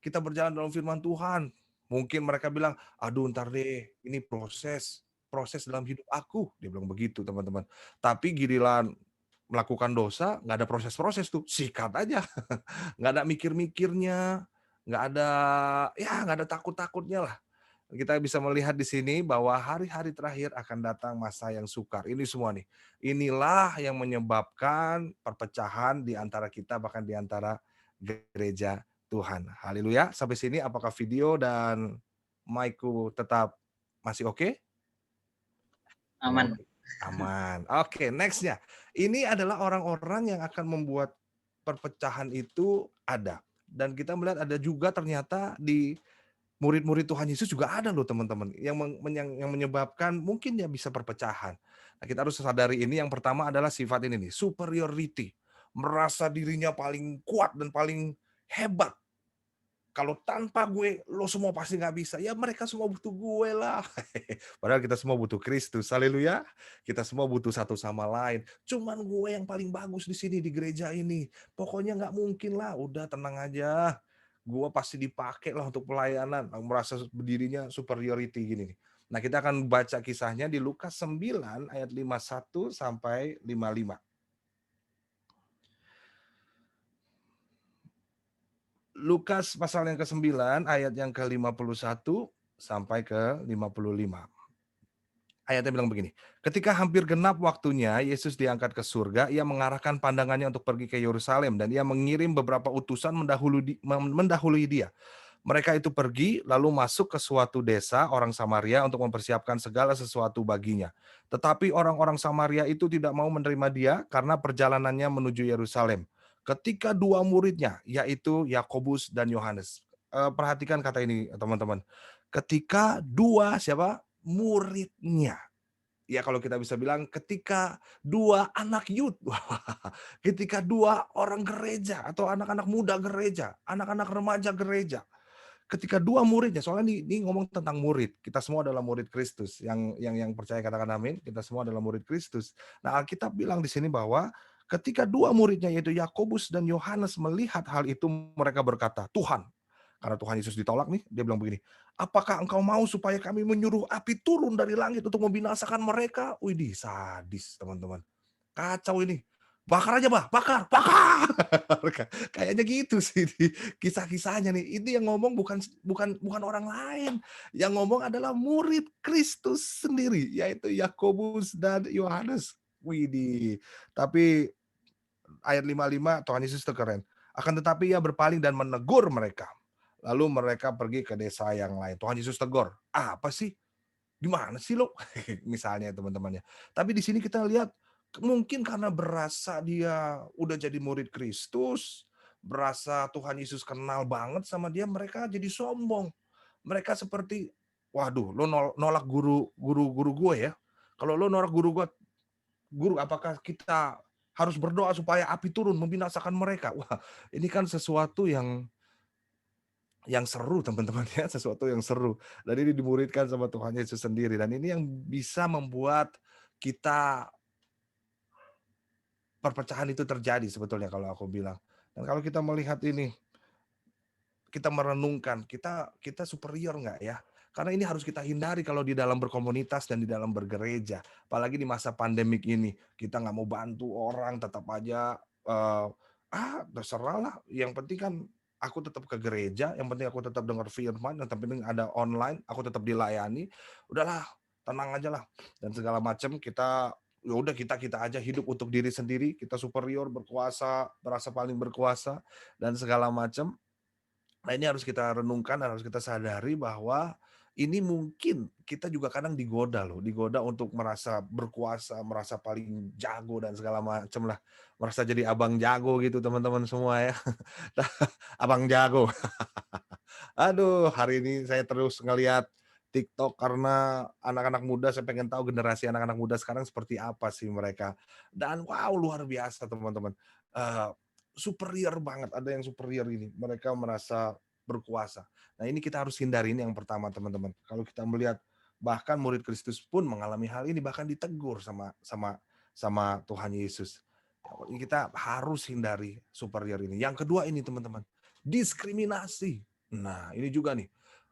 kita berjalan dalam firman Tuhan." Mungkin mereka bilang, "Aduh ntar deh, ini proses proses dalam hidup aku," dia bilang begitu teman-teman. Tapi giliran melakukan dosa, nggak ada proses-proses tuh, sikat aja, nggak ada mikir-mikirnya, nggak ada, ya nggak ada takut-takutnya lah. Kita bisa melihat di sini bahwa hari-hari terakhir akan datang masa yang sukar. Ini semua nih, inilah yang menyebabkan perpecahan di antara kita, bahkan di antara gereja Tuhan. Haleluya. Sampai sini apakah video dan mic-ku tetap masih oke? Aman. Oke, aman. Oke, next-nya. Ini adalah orang-orang yang akan membuat perpecahan itu ada. Dan kita melihat ada juga ternyata di murid-murid Tuhan Yesus juga ada loh teman-teman, yang menyebabkan mungkin ya bisa perpecahan. Nah, kita harus sadari ini, yang pertama adalah sifat ini nih, superiority. Merasa dirinya paling kuat dan paling hebat. Kalau tanpa gue, lo semua pasti nggak bisa. Ya mereka semua butuh gue lah. Padahal kita semua butuh Kristus, haleluya. Kita semua butuh satu sama lain. Cuman gue yang paling bagus di sini, di gereja ini. Pokoknya nggak mungkin lah, udah tenang aja. Gue pasti dipakai lah untuk pelayanan. Merasa berdirinya superiority gini nih. Nah, kita akan baca kisahnya di Lukas 9 ayat 51 sampai 55. Lukas pasal yang ke-9 ayat yang ke-51 sampai ke-55. Ayatnya bilang begini, ketika hampir genap waktunya Yesus diangkat ke surga, ia mengarahkan pandangannya untuk pergi ke Yerusalem dan ia mengirim beberapa utusan mendahului dia. Mereka itu pergi lalu masuk ke suatu desa orang Samaria untuk mempersiapkan segala sesuatu baginya. Tetapi orang-orang Samaria itu tidak mau menerima dia karena perjalanannya menuju Yerusalem. Ketika dua muridnya, yaitu Yakobus dan Yohanes. Perhatikan kata ini teman-teman. Ketika dua siapa? Muridnya. Ya kalau kita bisa bilang ketika dua anak youth, ketika dua orang gereja atau anak-anak muda gereja, anak-anak remaja gereja, ketika dua muridnya, soalnya ini ngomong tentang murid, kita semua adalah murid Kristus, yang percaya katakan amin, kita semua adalah murid Kristus. Nah Alkitab bilang di sini bahwa ketika dua muridnya yaitu Yakobus dan Yohanes melihat hal itu, mereka berkata, Tuhan, karena Tuhan Yesus ditolak nih, dia bilang begini, apakah engkau mau supaya kami menyuruh api turun dari langit untuk membinasakan mereka? Widih, sadis teman-teman. Kacau ini. Bakar aja, Bah, bakar, bakar. Kayaknya gitu sih kisah-kisahnya nih. Ini yang ngomong bukan bukan bukan orang lain. Yang ngomong adalah murid Kristus sendiri, yaitu Yakobus dan Yohanes. Widih. Tapi ayat 55 Tuhan Yesus itu keren. Akan tetapi ia berpaling dan menegur mereka. Lalu mereka pergi ke desa yang lain. Tuhan Yesus tegur, apa sih? Gimana sih lo? Misalnya teman-temannya. Tapi di sini kita lihat mungkin karena berasa dia udah jadi murid Kristus, berasa Tuhan Yesus kenal banget sama dia, mereka jadi sombong. Mereka seperti, waduh, lo nolak guru gue ya. Kalau lo nolak guru, apakah kita harus berdoa supaya api turun membinasakan mereka? Wah, ini kan sesuatu yang seru teman-teman ya, sesuatu yang seru. Dan ini dimuridkan sama Tuhan Yesus sendiri. Dan ini yang bisa membuat kita perpecahan itu terjadi sebetulnya kalau aku bilang. Dan kalau kita melihat ini, kita merenungkan, kita superior nggak ya? Karena ini harus kita hindari kalau di dalam berkomunitas dan di dalam bergereja. Apalagi di masa pandemik ini, kita nggak mau bantu orang, tetap aja, terserah lah, yang penting kan aku tetap ke gereja, yang penting aku tetap dengar firman, yang penting ada online, aku tetap dilayani, udahlah tenang aja lah, dan segala macam kita, ya udah kita aja hidup untuk diri sendiri, kita superior, berkuasa, merasa paling berkuasa, dan segala macam. Nah, ini harus kita renungkan dan harus kita sadari bahwa ini mungkin kita juga kadang digoda loh, digoda untuk merasa berkuasa, merasa paling jago dan segala macam lah. Merasa jadi abang jago gitu teman-teman semua ya. Abang jago. Aduh, hari ini saya terus ngelihat TikTok karena anak-anak muda, saya pengen tahu generasi anak-anak muda sekarang seperti apa sih mereka. Dan wow, luar biasa teman-teman. Eh, Superior banget, ada yang superior ini. Mereka merasa berkuasa. Nah, ini kita harus hindari, ini yang pertama teman-teman. Kalau kita melihat Bahkan murid Kristus pun mengalami hal ini, bahkan ditegur sama Tuhan Yesus. Kita harus hindari superior ini. Yang kedua ini teman-teman, diskriminasi. Nah, ini juga nih.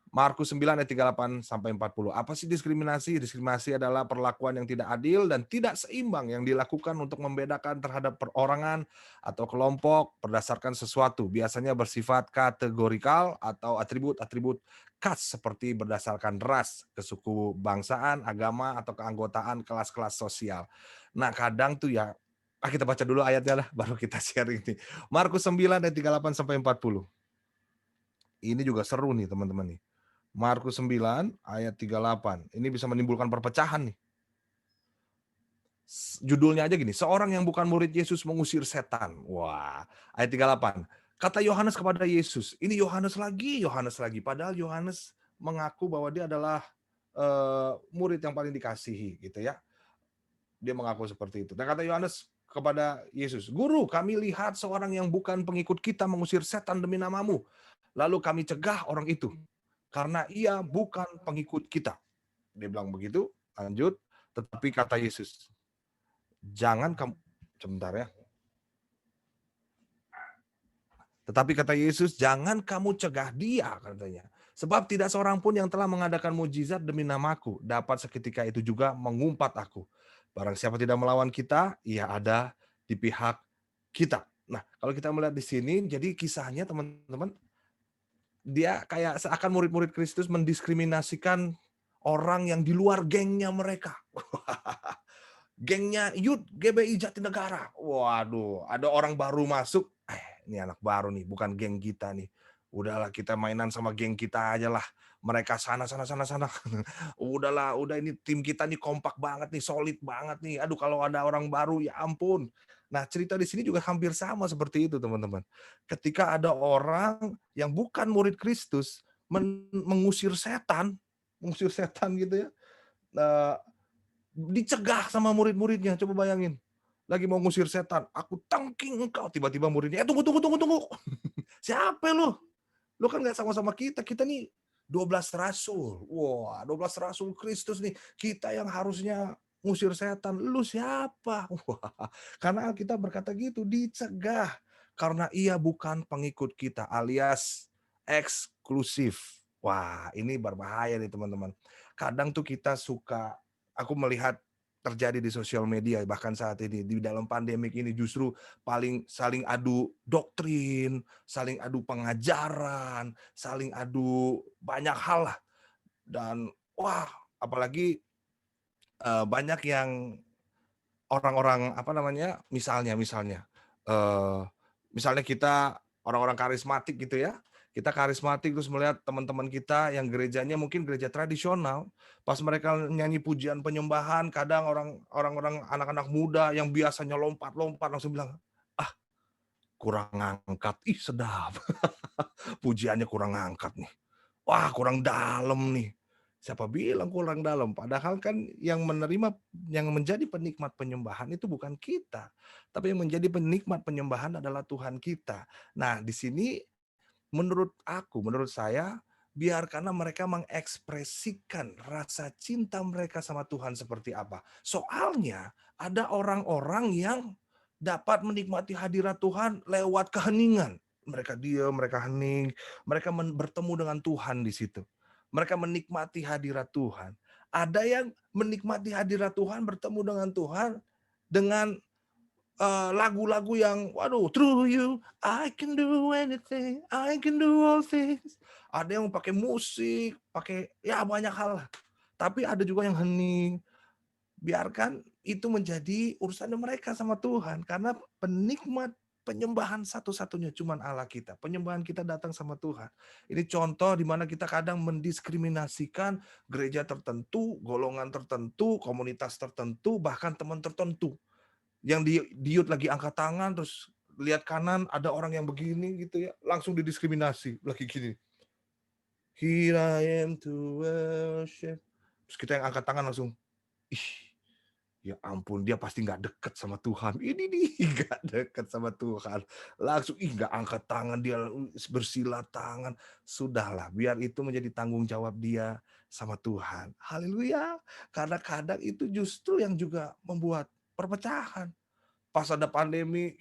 Markus 9 ayat 38 sampai 40. Apa sih diskriminasi? Diskriminasi adalah perlakuan yang tidak adil dan tidak seimbang yang dilakukan untuk membedakan terhadap perorangan atau kelompok berdasarkan sesuatu. Biasanya bersifat kategorikal atau atribut-atribut khas seperti berdasarkan ras, kesuku bangsaan, agama, atau keanggotaan kelas-kelas sosial. Nah, kadang tuh ya, kita baca dulu ayatnya lah, baru kita sharing nih. Markus 9 ayat 38 sampai 40. Ini juga seru nih teman-teman nih. Markus 9 ayat 38. Ini bisa menimbulkan perpecahan nih. Judulnya aja gini, seorang yang bukan murid Yesus mengusir setan. Wah, ayat 38. Kata Yohanes kepada Yesus, ini Yohanes lagi. Padahal Yohanes mengaku bahwa dia adalah murid yang paling dikasihi gitu ya. Dia mengaku seperti itu. Dan kata Yohanes kepada Yesus, Guru, kami lihat seorang yang bukan pengikut kita mengusir setan demi namamu. Lalu kami cegah orang itu karena ia bukan pengikut kita. Dia bilang begitu, lanjut. Tetapi kata Yesus, jangan kamu, sebentar ya. Tetapi kata Yesus, jangan kamu cegah dia, katanya. Sebab tidak seorang pun yang telah mengadakan mujizat demi namaku dapat seketika itu juga mengumpat aku. Barang siapa tidak melawan kita, ia ada di pihak kita. Nah, kalau kita melihat di sini, jadi kisahnya teman-teman, dia kayak seakan murid-murid Kristus mendiskriminasikan orang yang di luar gengnya mereka. Gengnya Youth GBI Jatinegara. Waduh, ada orang baru masuk. Ini anak baru nih, bukan geng kita nih. Udahlah kita mainan sama geng kita aja lah. Mereka sana. Udahlah, udah ini tim kita nih kompak banget nih, solid banget nih. Aduh kalau ada orang baru ya ampun. Nah cerita di sini juga hampir sama seperti itu teman-teman. Ketika ada orang yang bukan murid Kristus mengusir setan gitu ya. Dicegah sama murid-muridnya, coba bayangin. Lagi mau ngusir setan, aku tangking engkau. Tiba-tiba muridnya, tunggu. Siapa lu? Lu kan gak sama-sama kita nih 12 rasul. Wah, 12 rasul Kristus nih. Kita yang harusnya ngusir setan. Lu siapa? Wah, karena kita berkata gitu, dicegah. Karena ia bukan pengikut kita, alias eksklusif. Wah, ini berbahaya nih teman-teman. Kadang tuh kita suka, aku melihat terjadi di sosial media bahkan saat ini di dalam pandemik ini justru saling adu doktrin, saling adu pengajaran, saling adu banyak hal lah. Dan wah, apalagi banyak yang orang-orang apa namanya, misalnya misalnya kita orang-orang karismatik gitu ya. Kita karismatik terus melihat teman-teman kita yang gerejanya mungkin gereja tradisional, pas mereka nyanyi pujian penyembahan, kadang orang-orang anak-anak muda yang biasanya lompat-lompat langsung bilang, "Ah, kurang ngangkat." Ih, sedap. Pujiannya kurang ngangkat nih. Wah, kurang dalam nih. Siapa bilang kurang dalam? Padahal kan yang menjadi penikmat penyembahan itu bukan kita, tapi yang menjadi penikmat penyembahan adalah Tuhan kita. Nah, di sini menurut saya, biarkanlah mereka mengekspresikan rasa cinta mereka sama Tuhan seperti apa. Soalnya ada orang-orang yang dapat menikmati hadirat Tuhan lewat keheningan. Mereka diam, mereka hening, mereka bertemu dengan Tuhan di situ. Mereka menikmati hadirat Tuhan. Ada yang menikmati hadirat Tuhan, bertemu dengan Tuhan dengan lagu-lagu yang waduh, through you I can do anything, I can do all things. Ada yang pakai musik, pakai ya banyak hal lah. Tapi ada juga yang hening. Biarkan itu menjadi urusannya mereka sama Tuhan, karena penikmat penyembahan satu-satunya cuman Allah kita. Penyembahan kita datang sama Tuhan. Ini contoh di mana kita kadang mendiskriminasikan gereja tertentu, golongan tertentu, komunitas tertentu, bahkan teman tertentu. Yang di youth lagi angkat tangan, terus lihat kanan ada orang yang begini gitu ya, langsung didiskriminasi, lagi gini. Here I am to worship. Terus kita yang angkat tangan langsung, ih, Ya ampun, dia pasti nggak deket sama Tuhan. Ini nih nggak deket sama Tuhan. Langsung nggak angkat tangan, dia bersilat tangan. Sudahlah, biar itu menjadi tanggung jawab dia sama Tuhan. Haleluya. Karena kadang itu justru yang juga membuat perpecahan. Pas ada pandemi,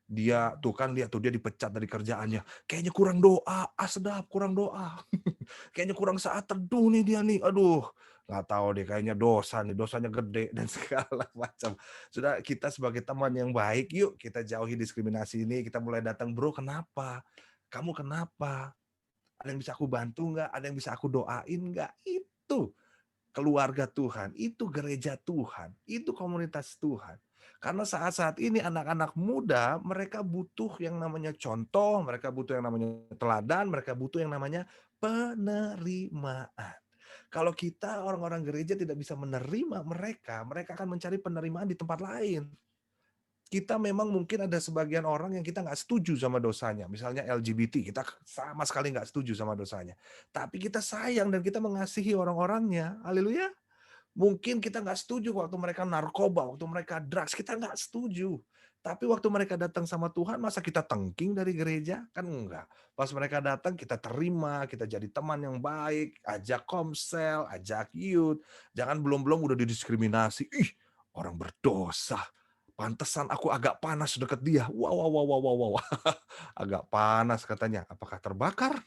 dia tuh kan lihat tuh dia dipecat dari kerjaannya. Kayaknya kurang doa, sedap kurang doa. Kayaknya kurang saat teduh nih dia nih. Aduh, nggak tahu deh kayaknya dosa nih, dosanya gede dan segala macam. Sudah kita sebagai teman yang baik, yuk kita jauhi diskriminasi ini. Kita mulai datang, bro, kenapa? Kamu kenapa? Ada yang bisa aku bantu nggak? Ada yang bisa aku doain nggak? Itu keluarga Tuhan, itu gereja Tuhan, itu komunitas Tuhan. Karena saat-saat ini anak-anak muda, mereka butuh yang namanya contoh, mereka butuh yang namanya teladan, mereka butuh yang namanya penerimaan. Kalau kita orang-orang gereja tidak bisa menerima mereka, mereka akan mencari penerimaan di tempat lain. Kita memang mungkin ada sebagian orang yang kita nggak setuju sama dosanya. Misalnya LGBT, kita sama sekali nggak setuju sama dosanya. Tapi kita sayang dan kita mengasihi orang-orangnya. Haleluya. Mungkin kita nggak setuju waktu mereka narkoba, waktu mereka drugs, kita nggak setuju. Tapi waktu mereka datang sama Tuhan, masa kita tengking dari gereja? Kan enggak. Pas mereka datang, kita terima, kita jadi teman yang baik, ajak komsel, ajak youth. Jangan belum-belum udah didiskriminasi. Ih, orang berdosa. Pantesan aku agak panas deket dia. Wow, wow, wow, wow, wow, wow. Agak panas katanya. Apakah terbakar?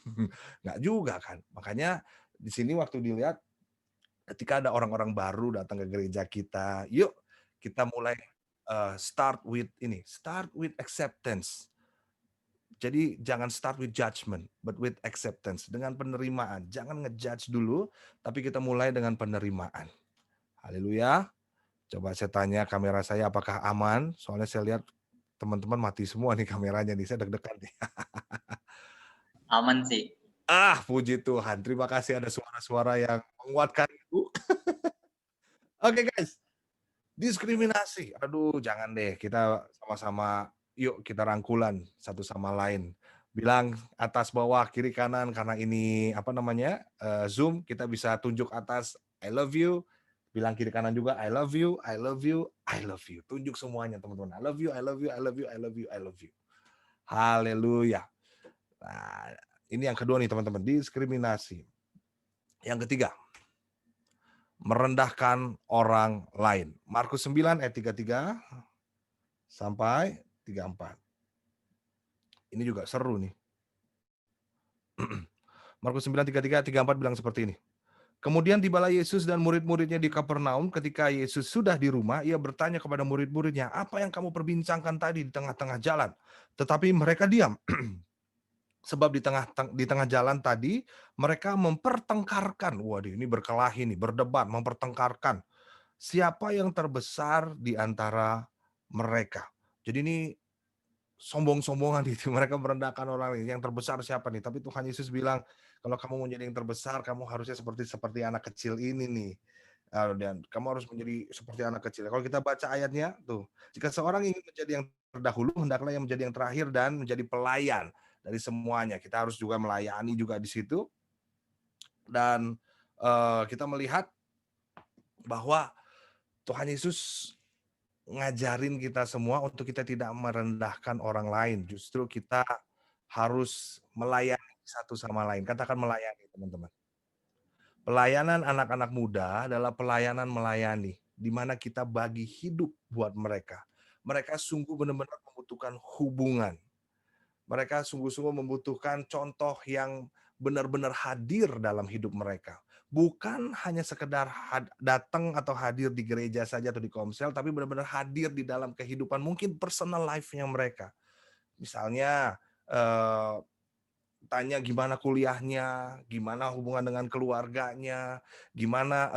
Nggak juga kan. Makanya di sini waktu dilihat, ketika ada orang-orang baru datang ke gereja kita, yuk kita mulai start with acceptance. Jadi jangan start with judgment, but with acceptance, dengan penerimaan. Jangan ngejudge dulu, tapi kita mulai dengan penerimaan. Haleluya. Coba saya tanya kamera saya apakah aman? Soalnya saya lihat teman-teman mati semua nih kameranya nih, saya deg-degan nih. Aman sih. Puji Tuhan. Terima kasih ada suara-suara yang menguatkan itu. Oke guys, diskriminasi. Aduh, jangan deh. Kita sama-sama yuk kita rangkulan satu sama lain. Bilang atas bawah kiri kanan karena ini apa namanya? Zoom, kita bisa tunjuk atas I love you, bilang kiri kanan juga I love you, I love you, I love you. Tunjuk semuanya teman-teman. I love you, I love you, I love you, I love you, I love you. Haleluya. Nah, ini yang kedua nih teman-teman, diskriminasi. Yang ketiga, merendahkan orang lain. Markus 9 ayat 33 sampai 34. Ini juga seru nih. Markus 9, 33, 34 bilang seperti ini. Kemudian tibalah Yesus dan murid-muridnya di Kapernaum. Ketika Yesus sudah di rumah, ia bertanya kepada murid-muridnya, apa yang kamu perbincangkan tadi di tengah-tengah jalan? Tetapi mereka diam. Sebab di tengah jalan tadi, mereka mempertengkarkan. Waduh, ini berkelahi nih, berdebat, mempertengkarkan. Siapa yang terbesar di antara mereka? Jadi ini sombong-sombongan gitu, mereka merendahkan orang lain. Yang terbesar siapa nih? Tapi Tuhan Yesus bilang, kalau kamu mau jadi yang terbesar, kamu harusnya seperti anak kecil ini nih. Dan kamu harus menjadi seperti anak kecil. Kalau kita baca ayatnya, tuh, jika seorang ingin menjadi yang terdahulu, hendaklah yang menjadi yang terakhir dan menjadi pelayan dari semuanya. Kita harus juga melayani juga di situ. Dan kita melihat bahwa Tuhan Yesus ngajarin kita semua untuk kita tidak merendahkan orang lain. Justru kita harus melayani satu sama lain. Katakan melayani, teman-teman. Pelayanan anak-anak muda adalah pelayanan melayani, di mana kita bagi hidup buat mereka. Mereka sungguh benar-benar membutuhkan hubungan. Mereka sungguh-sungguh membutuhkan contoh yang benar-benar hadir dalam hidup mereka. Bukan hanya sekedar datang atau hadir di gereja saja atau di komsel, tapi benar-benar hadir di dalam kehidupan mungkin personal life-nya mereka. Misalnya tanya gimana kuliahnya, gimana hubungan dengan keluarganya, gimana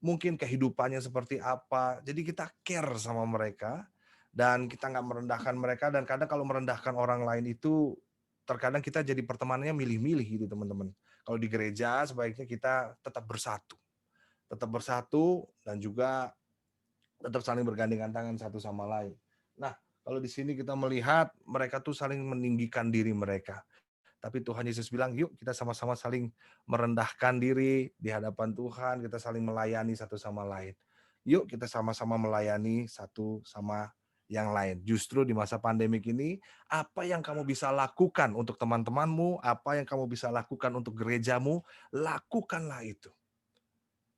mungkin kehidupannya seperti apa. Jadi kita care sama mereka dan kita nggak merendahkan mereka. Dan kadang kalau merendahkan orang lain itu terkadang kita jadi pertemanannya milih-milih gitu teman-teman. Kalau di gereja sebaiknya kita tetap bersatu dan juga tetap saling bergandengan tangan satu sama lain. Nah, kalau di sini kita melihat mereka tuh saling meninggikan diri mereka. Tapi Tuhan Yesus bilang, yuk kita sama-sama saling merendahkan diri di hadapan Tuhan, kita saling melayani satu sama lain. Yuk kita sama-sama melayani satu sama yang lain. Justru di masa pandemik ini, apa yang kamu bisa lakukan untuk teman-temanmu, apa yang kamu bisa lakukan untuk gerejamu, lakukanlah itu.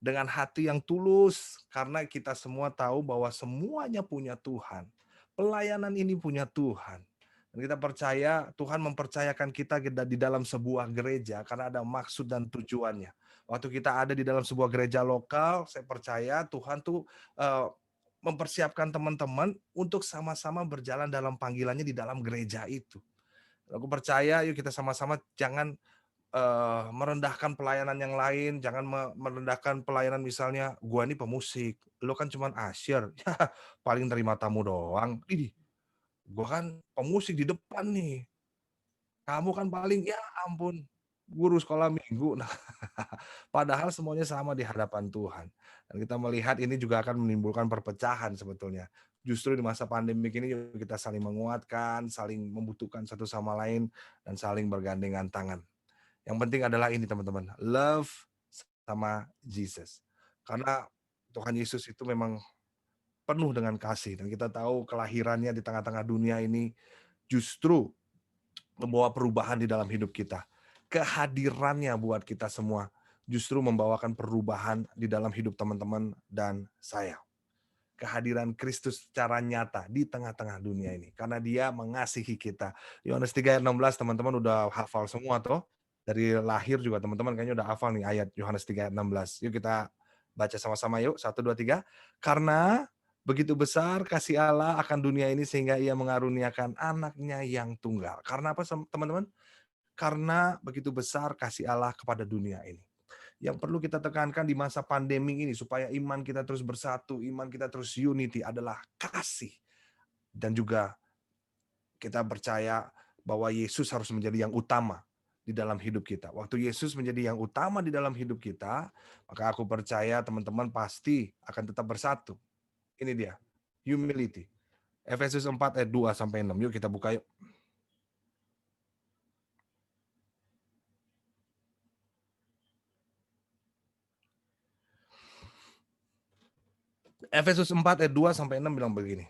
Dengan hati yang tulus, karena kita semua tahu bahwa semuanya punya Tuhan. Pelayanan ini punya Tuhan. Dan kita percaya Tuhan mempercayakan kita di dalam sebuah gereja karena ada maksud dan tujuannya. Waktu kita ada di dalam sebuah gereja lokal, saya percaya Tuhan tuh eh, mempersiapkan teman-teman untuk sama-sama berjalan dalam panggilannya di dalam gereja itu. Aku percaya yuk kita sama-sama jangan merendahkan pelayanan yang lain, jangan merendahkan pelayanan misalnya, "Gua nih pemusik, lo kan cuman usher, ya paling terima tamu doang. Idih, gua kan pemusik di depan nih, kamu kan paling ya ampun, guru sekolah minggu." Nah, padahal semuanya sama di hadapan Tuhan. Dan kita melihat ini juga akan menimbulkan perpecahan sebetulnya. Justru di masa pandemik ini yuk kita saling menguatkan, saling membutuhkan satu sama lain, dan saling bergandengan tangan. Yang penting adalah ini teman-teman, love sama Jesus. Karena Tuhan Yesus itu memang penuh dengan kasih dan kita tahu kelahirannya di tengah-tengah dunia ini justru membawa perubahan di dalam hidup kita. Kehadirannya buat kita semua justru membawakan perubahan di dalam hidup teman-teman dan saya. Kehadiran Kristus secara nyata di tengah-tengah dunia ini. Karena dia mengasihi kita. Yohanes 3 ayat 16 teman-teman udah hafal semua toh. Dari lahir juga teman-teman kayaknya udah hafal nih ayat Yohanes 3 ayat 16. Yuk kita baca sama-sama yuk. 1, 2, 3. Karena begitu besar kasih Allah akan dunia ini sehingga ia mengaruniakan anaknya yang tunggal. Karena apa teman-teman? Karena begitu besar kasih Allah kepada dunia ini. Yang perlu kita tekankan di masa pandemi ini supaya iman kita terus bersatu, iman kita terus unity adalah kasih. Dan juga kita percaya bahwa Yesus harus menjadi yang utama di dalam hidup kita. Waktu Yesus menjadi yang utama di dalam hidup kita, maka aku percaya teman-teman pasti akan tetap bersatu. Ini dia, humility. Efesus 4 ayat 2 sampai 6. Yuk kita buka yuk. Efesus 4 ayat 2 sampai 6 bilang begini.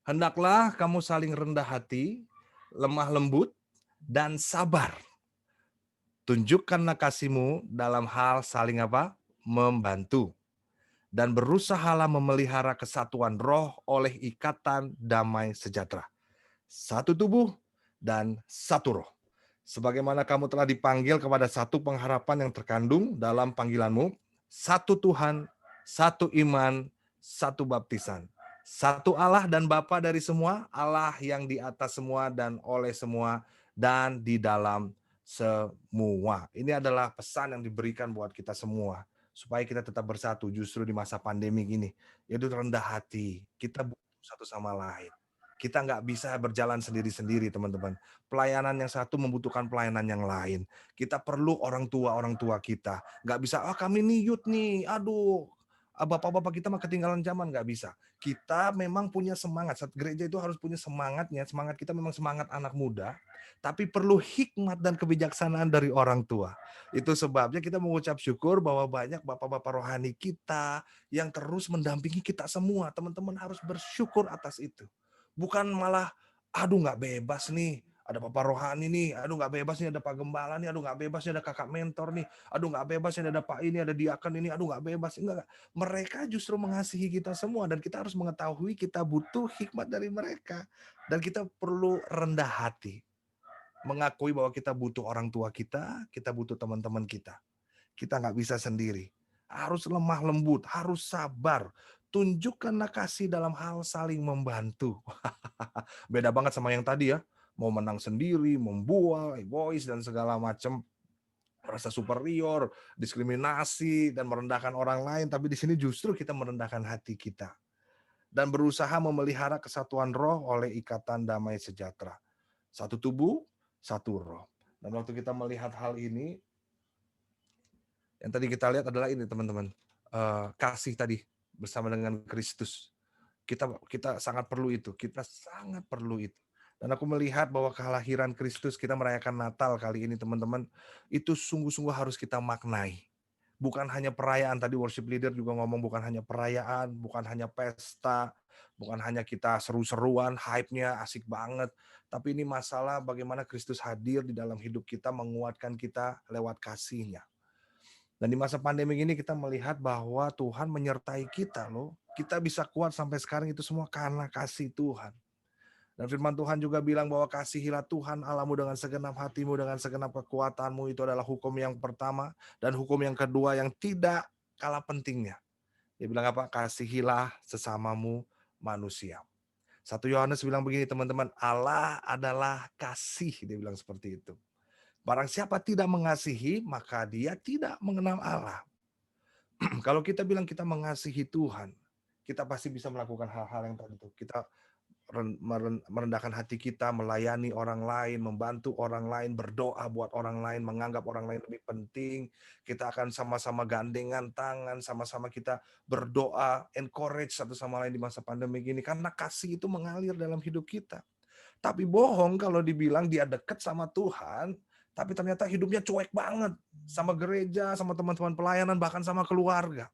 Hendaklah kamu saling rendah hati, lemah lembut, dan sabar. Tunjukkanlah kasihmu dalam hal saling apa? Membantu. Dan berusahalah memelihara kesatuan roh oleh ikatan damai sejahtera. Satu tubuh dan satu roh. Sebagaimana kamu telah dipanggil kepada satu pengharapan yang terkandung dalam panggilanmu, satu Tuhan, satu iman, satu baptisan, satu Allah dan Bapa dari semua, Allah yang di atas semua dan oleh semua dan di dalam semua. Ini adalah pesan yang diberikan buat kita semua supaya kita tetap bersatu justru di masa pandemi ini, yaitu rendah hati. Kita butuh satu sama lain. Kita nggak bisa berjalan sendiri-sendiri, teman-teman. Pelayanan yang satu membutuhkan pelayanan yang lain. Kita perlu orang tua kita. Nggak bisa, kami nih youth nih, aduh, bapak-bapak kita mah ketinggalan zaman, nggak bisa. Kita memang punya semangat. Saat gereja itu harus punya semangatnya. Semangat kita memang semangat anak muda, tapi perlu hikmat dan kebijaksanaan dari orang tua. Itu sebabnya kita mengucap syukur bahwa banyak bapak-bapak rohani kita yang terus mendampingi kita semua. Teman-teman harus bersyukur atas itu. Bukan malah, aduh nggak bebas nih, ada Bapak Rohani nih, aduh nggak bebas nih ada Pak Gembala nih, aduh nggak bebas nih ada kakak mentor nih, aduh nggak bebas nih ada Pak ini, ada diaken ini, aduh nggak bebas. Enggak. Mereka justru mengasihi kita semua dan kita harus mengetahui kita butuh hikmat dari mereka. Dan kita perlu rendah hati. Mengakui bahwa kita butuh orang tua kita butuh teman-teman kita. Kita nggak bisa sendiri. Harus lemah lembut, harus sabar. Tunjukkanlah kasih dalam hal saling membantu. Beda banget sama yang tadi ya. Mau menang sendiri, membual, egois, dan segala macam. Merasa superior, diskriminasi, dan merendahkan orang lain. Tapi di sini justru kita merendahkan hati kita. Dan berusaha memelihara kesatuan roh oleh ikatan damai sejahtera. Satu tubuh, satu roh. Dan waktu kita melihat hal ini, yang tadi kita lihat adalah ini teman-teman. Kasih tadi bersama dengan Kristus. Kita sangat perlu itu. Kita sangat perlu itu. Dan aku melihat bahwa kelahiran Kristus, kita merayakan Natal kali ini teman-teman, itu sungguh-sungguh harus kita maknai. Bukan hanya perayaan, tadi worship leader juga ngomong bukan hanya perayaan, bukan hanya pesta, bukan hanya kita seru-seruan, hype-nya asik banget. Tapi ini masalah bagaimana Kristus hadir di dalam hidup kita, menguatkan kita lewat kasih-Nya. Dan di masa pandemi ini kita melihat bahwa Tuhan menyertai kita loh. Kita bisa kuat sampai sekarang itu semua karena kasih Tuhan. Dan firman Tuhan juga bilang bahwa kasihilah Tuhan Allahmu dengan segenap hatimu, dengan segenap kekuatanmu. Itu adalah hukum yang pertama. Dan hukum yang kedua yang tidak kalah pentingnya. Dia bilang apa? Kasihilah sesamamu manusia. 1 Yohanes bilang begini teman-teman, Allah adalah kasih. Dia bilang seperti itu. Barang siapa tidak mengasihi, maka dia tidak mengenal Allah. Kalau kita bilang kita mengasihi Tuhan, kita pasti bisa melakukan hal-hal yang tadi itu. Kita merendahkan hati kita, melayani orang lain, membantu orang lain, berdoa buat orang lain, menganggap orang lain lebih penting. Kita akan sama-sama gandengan tangan, sama-sama kita berdoa, encourage satu sama lain di masa pandemi ini. Karena kasih itu mengalir dalam hidup kita. Tapi bohong kalau dibilang dia dekat sama Tuhan, tapi ternyata hidupnya cuek banget sama gereja, sama teman-teman pelayanan, bahkan sama keluarga.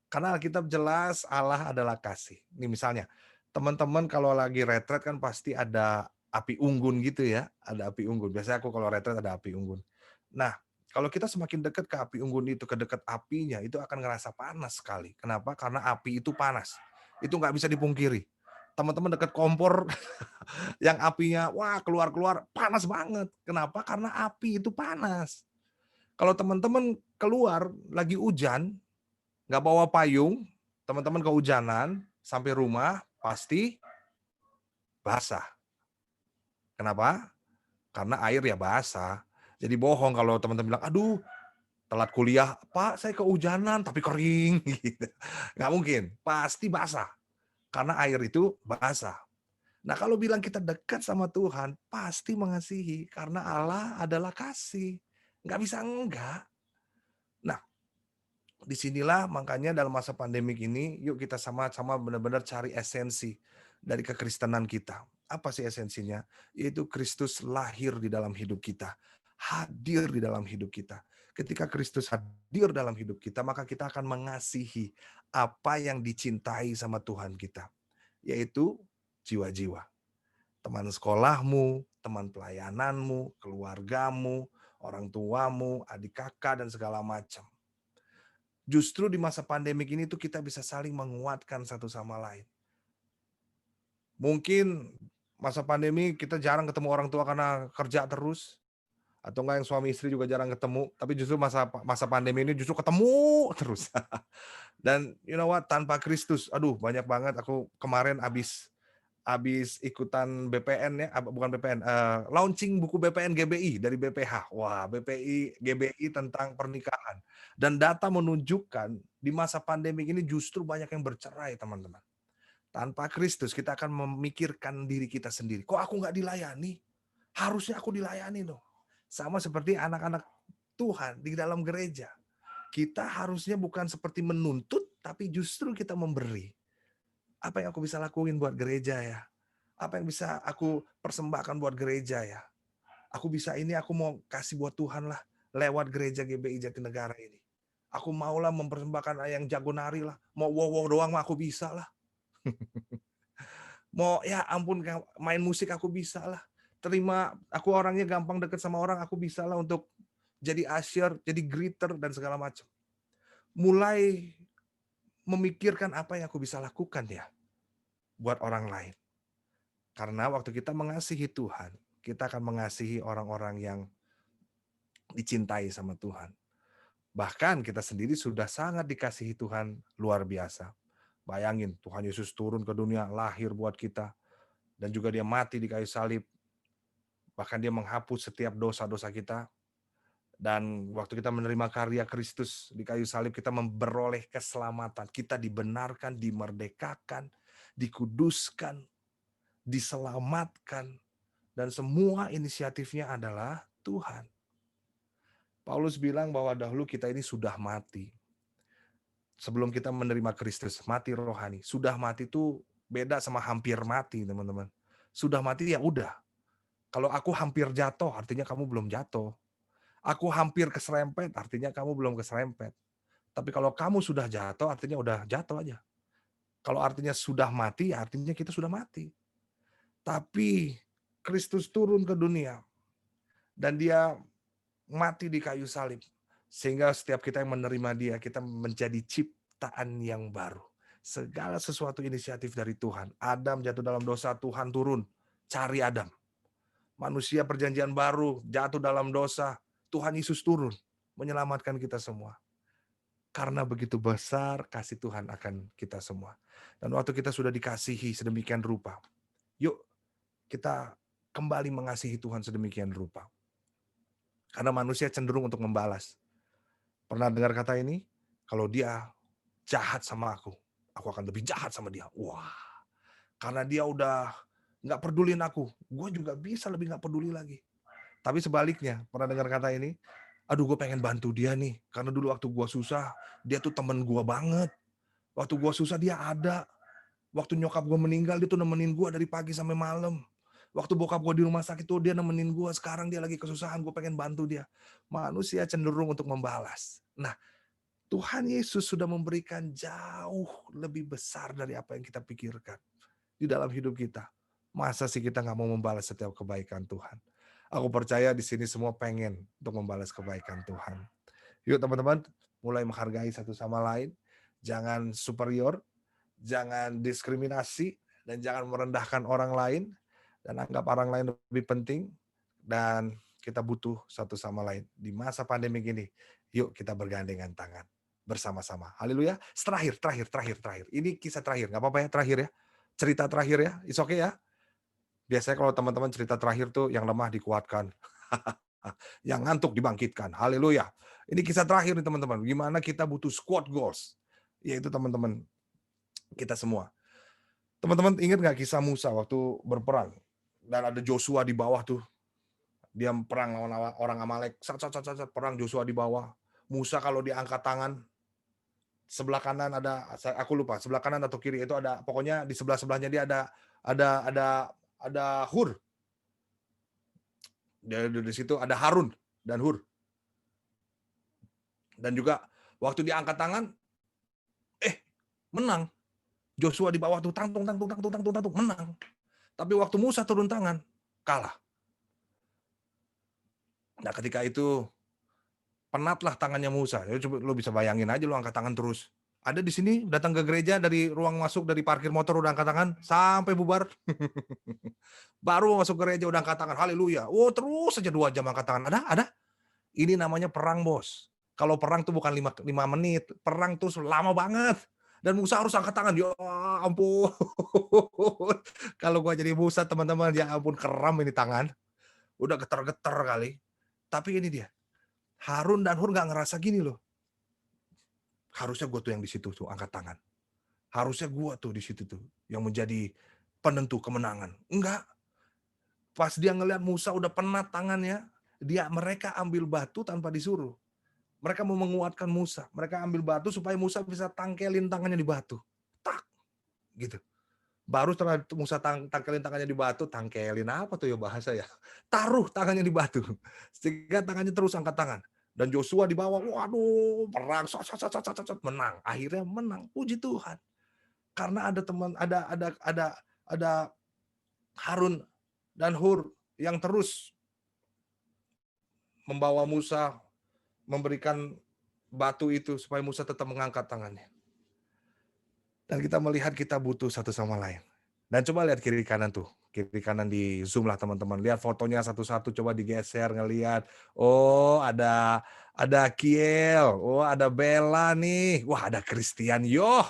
Karena Alkitab jelas Allah adalah kasih. Ini misalnya, teman-teman kalau lagi retret kan pasti ada api unggun gitu ya, ada api unggun. Biasanya aku kalau retret ada api unggun. Nah, kalau kita semakin dekat ke api unggun itu, ke dekat apinya, itu akan ngerasa panas sekali. Kenapa? Karena api itu panas. Itu nggak bisa dipungkiri. Teman-teman dekat kompor yang apinya wah keluar-keluar panas banget. Kenapa? Karena api itu panas. Kalau teman-teman keluar lagi hujan, nggak bawa payung, teman-teman kehujanan sampai rumah pasti basah. Kenapa? Karena air ya basah. Jadi bohong kalau teman-teman bilang, aduh telat kuliah, Pak saya kehujanan tapi kering. Gitu. Nggak mungkin, pasti basah. Karena air itu basah. Nah kalau bilang kita dekat sama Tuhan, pasti mengasihi. Karena Allah adalah kasih. Nggak bisa enggak. Nah, disinilah makanya dalam masa pandemik ini, yuk kita sama-sama benar-benar cari esensi dari kekristenan kita. Apa sih esensinya? Yaitu Kristus lahir di dalam hidup kita. Hadir di dalam hidup kita. Ketika Kristus hadir dalam hidup kita, maka kita akan mengasihi apa yang dicintai sama Tuhan kita. Yaitu jiwa-jiwa. Teman sekolahmu, teman pelayananmu, keluargamu, orang tuamu, adik kakak, dan segala macam. Justru di masa pandemik ini tuh kita bisa saling menguatkan satu sama lain. Mungkin masa pandemi kita jarang ketemu orang tua karena kerja terus, atau enggak yang suami istri juga jarang ketemu, tapi justru masa pandemi ini justru ketemu terus. Dan you know what, tanpa Kristus, aduh banyak banget aku kemarin abis ikutan BPN ya, bukan BPN, launching buku BPN GBI dari BPH. Wah, BPI GBI tentang pernikahan. Dan data menunjukkan di masa pandemi ini justru banyak yang bercerai, teman-teman. Tanpa Kristus kita akan memikirkan diri kita sendiri. Kok aku nggak dilayani? Harusnya aku dilayani dong. Sama seperti anak-anak Tuhan di dalam gereja. Kita harusnya bukan seperti menuntut, tapi justru kita memberi. Apa yang aku bisa lakuin buat gereja ya? Apa yang bisa aku persembahkan buat gereja ya? Aku bisa ini, aku mau kasih buat Tuhan lah. Lewat gereja GBI Jatinegara ini. Aku maulah mempersembahkan yang jago nari lah. Mau wow-wow doang mah aku bisa lah. Mau ya ampun main musik aku bisa lah. Terima, aku orangnya gampang deket sama orang, aku bisa lah untuk jadi usher, jadi greeter, dan segala macam. Mulai memikirkan apa yang aku bisa lakukan ya buat orang lain. Karena waktu kita mengasihi Tuhan, kita akan mengasihi orang-orang yang dicintai sama Tuhan. Bahkan kita sendiri sudah sangat dikasihi Tuhan luar biasa. Bayangin, Tuhan Yesus turun ke dunia, lahir buat kita, dan juga dia mati di kayu salib. Bahkan dia menghapus setiap dosa-dosa kita. Dan waktu kita menerima karya Kristus di kayu salib, kita memperoleh keselamatan. Kita dibenarkan, dimerdekakan, dikuduskan, diselamatkan. Dan semua inisiatifnya adalah Tuhan. Paulus bilang bahwa dahulu kita ini sudah mati. Sebelum kita menerima Kristus, mati rohani. Sudah mati itu beda sama hampir mati, teman-teman. Sudah mati ya udah. Kalau aku hampir jatuh, artinya kamu belum jatuh. Aku hampir keserempet, artinya kamu belum keserempet. Tapi kalau kamu sudah jatuh, artinya udah jatuh aja. Kalau artinya sudah mati, artinya kita sudah mati. Tapi Kristus turun ke dunia dan dia mati di kayu salib. Sehingga setiap kita yang menerima dia, kita menjadi ciptaan yang baru. Segala sesuatu inisiatif dari Tuhan. Adam jatuh dalam dosa, Tuhan turun. Cari Adam. Manusia perjanjian baru jatuh dalam dosa, Tuhan Yesus turun. Menyelamatkan kita semua. Karena begitu besar kasih Tuhan akan kita semua. Dan waktu kita sudah dikasihi sedemikian rupa, yuk kita kembali mengasihi Tuhan sedemikian rupa. Karena manusia cenderung untuk membalas. Pernah dengar kata ini? Kalau dia jahat sama aku akan lebih jahat sama dia. Wah, karena dia udah nggak pedulin aku, gue juga bisa lebih nggak peduli lagi. Tapi sebaliknya, pernah dengar kata ini? Aduh, gue pengen bantu dia nih. Karena dulu waktu gue susah, dia tuh temen gue banget. Waktu gue susah dia ada. Waktu nyokap gue meninggal, dia tuh nemenin gue dari pagi sampai malam. Waktu bokap gue di rumah sakit tuh dia nemenin gue. Sekarang dia lagi kesusahan, gue pengen bantu dia. Manusia cenderung untuk membalas. Nah, Tuhan Yesus sudah memberikan jauh lebih besar dari apa yang kita pikirkan di dalam hidup kita. Masa sih kita nggak mau membalas setiap kebaikan Tuhan? Aku percaya di sini semua pengen untuk membalas kebaikan Tuhan. Yuk teman-teman, mulai menghargai satu sama lain. Jangan superior, jangan diskriminasi, dan jangan merendahkan orang lain, dan anggap orang lain lebih penting, dan kita butuh satu sama lain. Di masa pandemi gini, yuk kita bergandengan tangan bersama-sama. Haleluya. Terakhir. Ini kisah terakhir, nggak apa-apa ya terakhir ya. Cerita terakhir ya, it's okay ya. Biasanya kalau teman-teman cerita terakhir tuh yang lemah dikuatkan. Yang ngantuk dibangkitkan. Haleluya. Ini kisah terakhir nih teman-teman. Gimana kita butuh squad goals. Yaitu teman-teman kita semua. Teman-teman ingat nggak kisah Musa waktu berperang? Dan ada Joshua di bawah tuh. Dia perang lawan orang Amalek. Perang Joshua di bawah. Musa kalau diangkat tangan, sebelah kanan ada, aku lupa, sebelah kanan atau kiri itu ada, pokoknya di sebelah-sebelahnya dia ada Hur. Di situ ada Harun dan Hur. Dan juga waktu diangkat tangan, menang. Joshua di bawah tuh tangtung, menang. Tapi waktu Musa turun tangan, kalah. Nah ketika itu, penatlah tangannya Musa. Ya, coba lo bisa bayangin aja lo angkat tangan terus. Ada di sini datang ke gereja dari ruang masuk dari parkir motor udah angkat tangan sampai bubar. Baru masuk gereja udah angkat tangan. Haleluya. Oh, terus saja 2 jam angkat tangan. Ada. Ini namanya perang, Bos. Kalau perang tuh bukan 5 menit, perang tuh lama banget. Dan Musa harus angkat tangan. Ya ampun. Kalau gua jadi Musa, teman-teman, ya ampun, keram ini tangan. Udah getar-getar kali. Tapi ini dia. Harun dan Hur nggak ngerasa gini loh. Harusnya gue tuh yang di situ tuh angkat tangan. Harusnya gue tuh di situ tuh yang menjadi penentu kemenangan. Enggak. Pas dia ngelihat Musa udah penat tangannya, mereka ambil batu tanpa disuruh. Mereka mau menguatkan Musa. Mereka ambil batu supaya Musa bisa tangkelin tangannya di batu. Tak. Gitu. Baru setelah Musa tangkelin tangannya di batu, tangkelin apa tuh ya bahasa ya? Taruh tangannya di batu. Sehingga tangannya terus angkat tangan. Dan Joshua di bawah, waduh, perang, menang. Akhirnya menang, puji Tuhan. Karena ada ada Harun dan Hur yang terus membawa Musa, memberikan batu itu supaya Musa tetap mengangkat tangannya. Dan kita melihat kita butuh satu sama lain. Dan coba lihat kiri kanan tuh. Kiri kanan di zoom lah teman-teman. Lihat fotonya satu-satu, coba digeser, ngelihat. Oh, ada Kiel. Oh, ada Bella nih. Wah, ada Christian Yoh.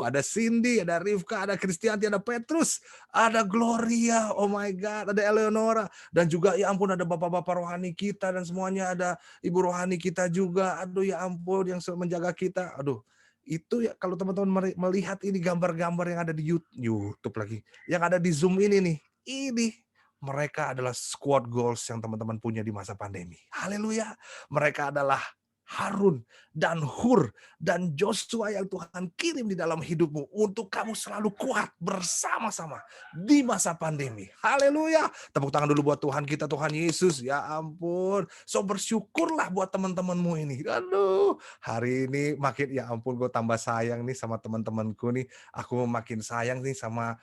Ada Cindy, ada Rivka, ada Kristianti, ada Petrus, ada Gloria. Oh my God, ada Eleonora. Dan juga ya ampun ada bapak-bapak rohani kita dan semuanya ada ibu rohani kita juga. Aduh ya ampun yang menjaga kita. Aduh. Itu ya kalau teman-teman melihat ini gambar-gambar yang ada di YouTube lagi, yang ada di Zoom ini nih, ini mereka adalah squad goals yang teman-teman punya di masa pandemi. Haleluya. Mereka adalah Harun dan Hur dan Joshua yang Tuhan kirim di dalam hidupmu untuk kamu selalu kuat bersama-sama di masa pandemi. Haleluya. Tepuk tangan dulu buat Tuhan kita, Tuhan Yesus. Ya ampun. So bersyukurlah buat teman-temanmu ini. Aduh, hari ini makin, ya ampun, gue tambah sayang nih sama teman-temanku nih. Aku makin sayang nih sama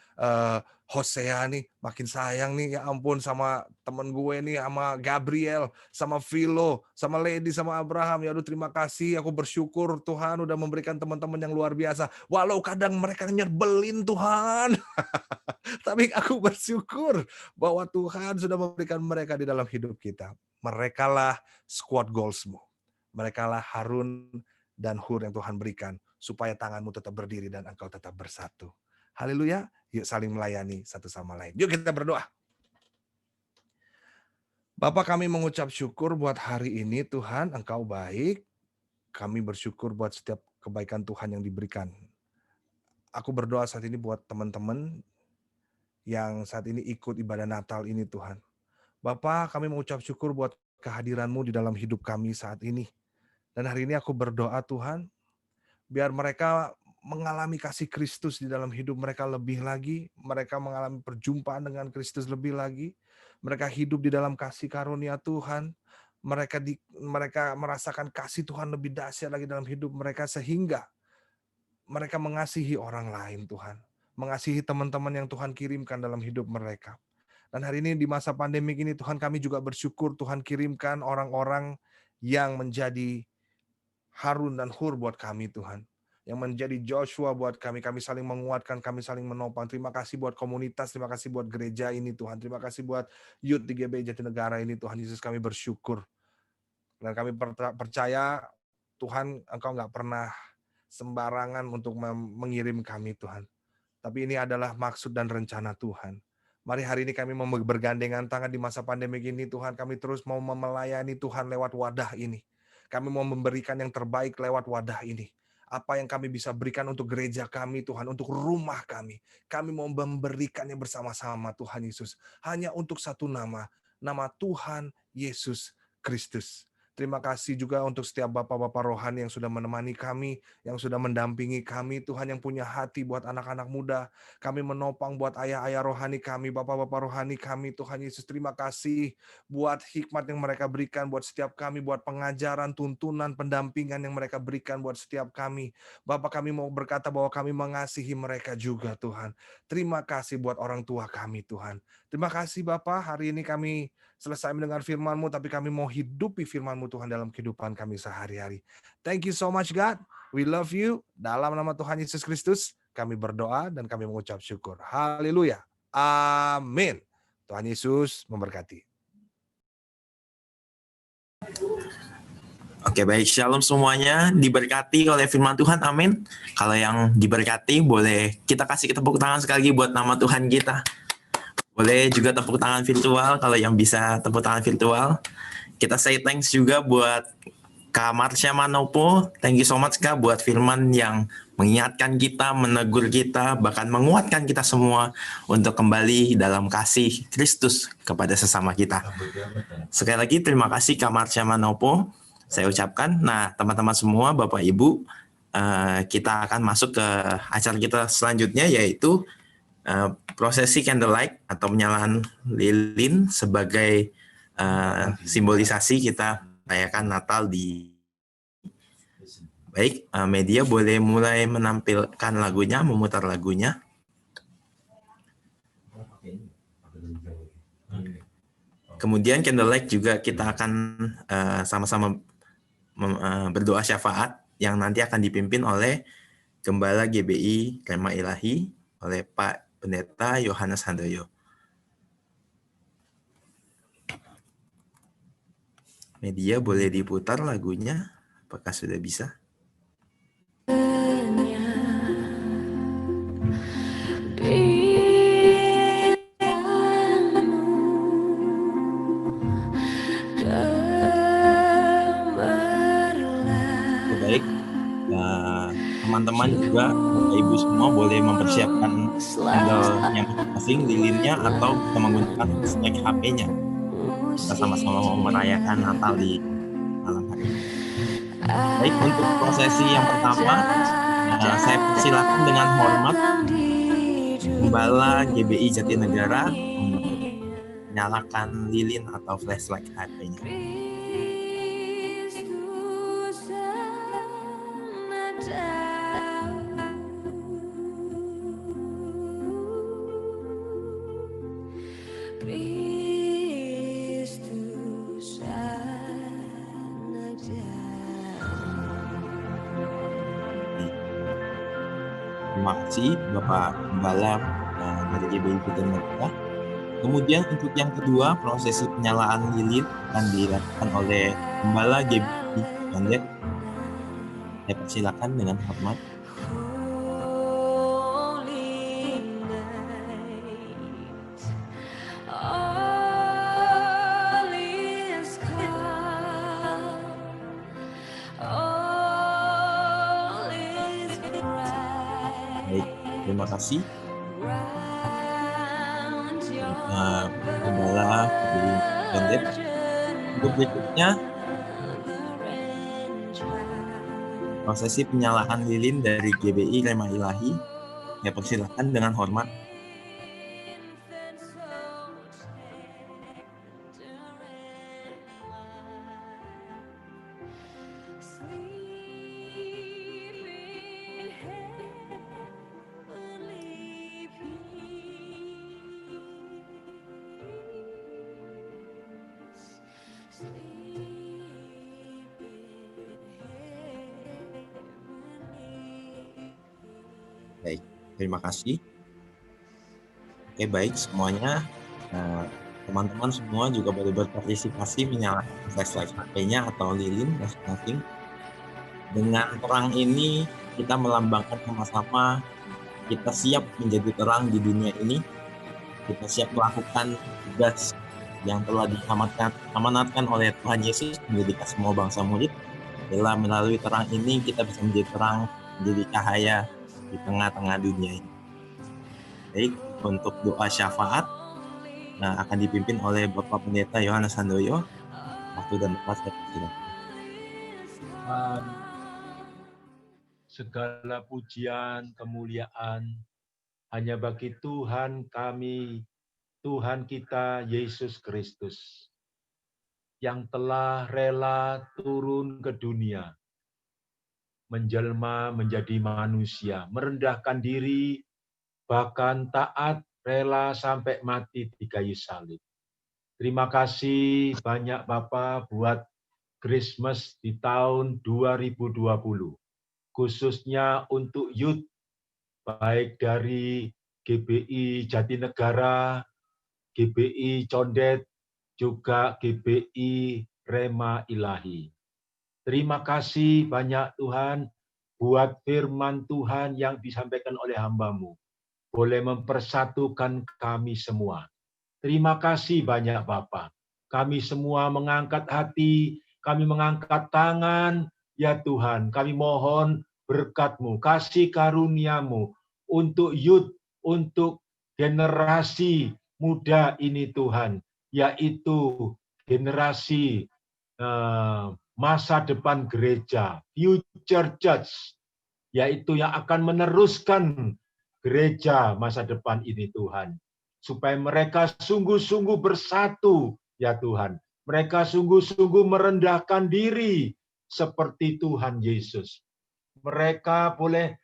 Hosea nih, makin sayang nih, ya ampun, sama temen gue nih, sama Gabriel, sama Philo, sama Lady, sama Abraham. Ya aduh, terima kasih, aku bersyukur Tuhan udah memberikan teman-teman yang luar biasa. Walau kadang mereka nyebelin Tuhan, tapi aku bersyukur bahwa Tuhan sudah memberikan mereka di dalam hidup kita. Merekalah squad goalsmu. Merekalah Harun dan Hur yang Tuhan berikan, supaya tanganmu tetap berdiri dan engkau tetap bersatu. Haleluya. Yuk saling melayani satu sama lain. Yuk kita berdoa. Bapak, kami mengucap syukur buat hari ini Tuhan, Engkau baik. Kami bersyukur buat setiap kebaikan Tuhan yang diberikan. Aku berdoa saat ini buat teman-teman yang saat ini ikut ibadah Natal ini Tuhan. Bapak, kami mengucap syukur buat kehadiran-Mu di dalam hidup kami saat ini. Dan hari ini aku berdoa Tuhan, biar mereka mengalami kasih Kristus di dalam hidup mereka lebih lagi, mereka mengalami perjumpaan dengan Kristus lebih lagi, mereka hidup di dalam kasih karunia Tuhan, mereka merasakan kasih Tuhan lebih dahsyat lagi dalam hidup mereka, sehingga mereka mengasihi orang lain Tuhan, mengasihi teman-teman yang Tuhan kirimkan dalam hidup mereka. Dan hari ini di masa pandemi ini Tuhan, kami juga bersyukur Tuhan kirimkan orang-orang yang menjadi Harun dan Hur buat kami Tuhan, yang menjadi Joshua buat kami. Kami saling menguatkan, kami saling menopang. Terima kasih buat komunitas, terima kasih buat gereja ini Tuhan, terima kasih buat youth di GBI Jatinegara ini Tuhan Yesus. Kami bersyukur dan kami percaya Tuhan, Engkau nggak pernah sembarangan untuk mengirim kami Tuhan, tapi ini adalah maksud dan rencana Tuhan. Mari hari ini kami mau bergandengan tangan di masa pandemi ini Tuhan, kami terus mau melayani Tuhan lewat wadah ini. Kami mau memberikan yang terbaik lewat wadah ini. Apa yang kami bisa berikan untuk gereja kami Tuhan, untuk rumah kami. Kami mau memberikannya bersama-sama Tuhan Yesus. Hanya untuk satu nama, nama Tuhan Yesus Kristus. Terima kasih juga untuk setiap bapak-bapak rohani yang sudah menemani kami, yang sudah mendampingi kami, Tuhan, yang punya hati buat anak-anak muda. Kami menopang buat ayah-ayah rohani kami, bapak-bapak rohani kami, Tuhan Yesus. Terima kasih buat hikmat yang mereka berikan buat setiap kami, buat pengajaran, tuntunan, pendampingan yang mereka berikan buat setiap kami. Bapak, kami mau berkata bahwa kami mengasihi mereka juga, Tuhan. Terima kasih buat orang tua kami, Tuhan. Terima kasih Bapak, hari ini kami selesai mendengar firman-Mu, tapi kami mau hidupi firman-Mu Tuhan dalam kehidupan kami sehari-hari. Thank you so much God, we love you. Dalam nama Tuhan Yesus Kristus, kami berdoa dan kami mengucap syukur. Haleluya, amin. Tuhan Yesus memberkati. Oke, baik, shalom semuanya, diberkati oleh firman Tuhan, amin. Kalau yang diberkati, boleh kita kasih tepuk tangan sekali lagi buat nama Tuhan kita. Boleh juga tepuk tangan virtual, kalau yang bisa tepuk tangan virtual. Kita say thanks juga buat Kak Marsha Manopo, thank you so much Kak buat firman yang mengingatkan kita, menegur kita, bahkan menguatkan kita semua untuk kembali dalam kasih Kristus kepada sesama kita. Sekali lagi terima kasih Kak Marsha Manopo, saya ucapkan. Nah teman-teman semua, Bapak Ibu, kita akan masuk ke acara kita selanjutnya, yaitu prosesi candlelight atau penyalahan lilin sebagai simbolisasi kita merayakan Natal di. Baik, media boleh mulai menampilkan lagunya, memutar lagunya. Kemudian candlelight juga kita akan sama-sama berdoa syafaat yang nanti akan dipimpin oleh Gembala GBI Rema Ilahi oleh Pak Pendeta Yohanes Handoyo. Media boleh diputar lagunya, apakah sudah bisa? Baik, teman-teman juga, Bapak Ibu semua boleh mempersiapkan candle-nya masing-masing, lilinnya, atau kita menggunakan snack HP-nya. Kita sama-sama mau merayakan Natal di malam hari ini. Baik, untuk prosesi yang pertama, saya persilakan dengan hormat Gembala GBI Jatinegara untuk menyalakan lilin atau flashlight HP-nya. Terima kasih Bapak Gembala dari GBI Jatinegara. Kemudian untuk yang kedua, prosesi penyalaan lilin akan dilakukan oleh Gembala GBI Condet. Saya persilakan dengan hormat. Baik, terima kasih. Gembala GBI Condet. Untuk berikutnya, prosesi penyalaan lilin dari GBI Rema Ilahi. Saya persilakan dengan hormat. Baik, terima kasih. Oke, baik semuanya. Teman-teman semua juga boleh berpartisipasi menyalakan flashlight HP-nya atau lilin masing-masing. Dengan terang ini, kita melambangkan sama-sama kita siap menjadi terang di dunia ini. Kita siap melakukan tugas yang telah diamanatkan oleh Tuhan Yesus mendidik semua bangsa murid. Bila melalui terang ini, kita bisa menjadi terang, menjadi cahaya di tengah-tengah dunia ini. Baik, untuk doa syafaat akan dipimpin oleh Bapak Pendeta Yohanes Handoyo. Waktu dan tempat saya persilakan. Segala pujian, kemuliaan hanya bagi Tuhan kami, Tuhan kita Yesus Kristus, yang telah rela turun ke dunia, menjelma menjadi manusia, merendahkan diri, bahkan taat, rela sampai mati di kayu salib. Terima kasih banyak Bapak buat Christmas di tahun 2020, khususnya untuk youth, baik dari GBI Jatinegara, GBI Condet, juga GBI Rema Ilahi. Terima kasih banyak Tuhan buat firman Tuhan yang disampaikan oleh hamba-Mu. Boleh mempersatukan kami semua. Terima kasih banyak Bapa. Kami semua mengangkat hati, kami mengangkat tangan, ya Tuhan. Kami mohon berkat-Mu, kasih karunia-Mu untuk youth, untuk generasi muda ini Tuhan, yaitu generasi masa depan gereja, future church, yaitu yang akan meneruskan gereja masa depan ini Tuhan. Supaya mereka sungguh-sungguh bersatu, ya Tuhan. Mereka sungguh-sungguh merendahkan diri seperti Tuhan Yesus. Mereka boleh,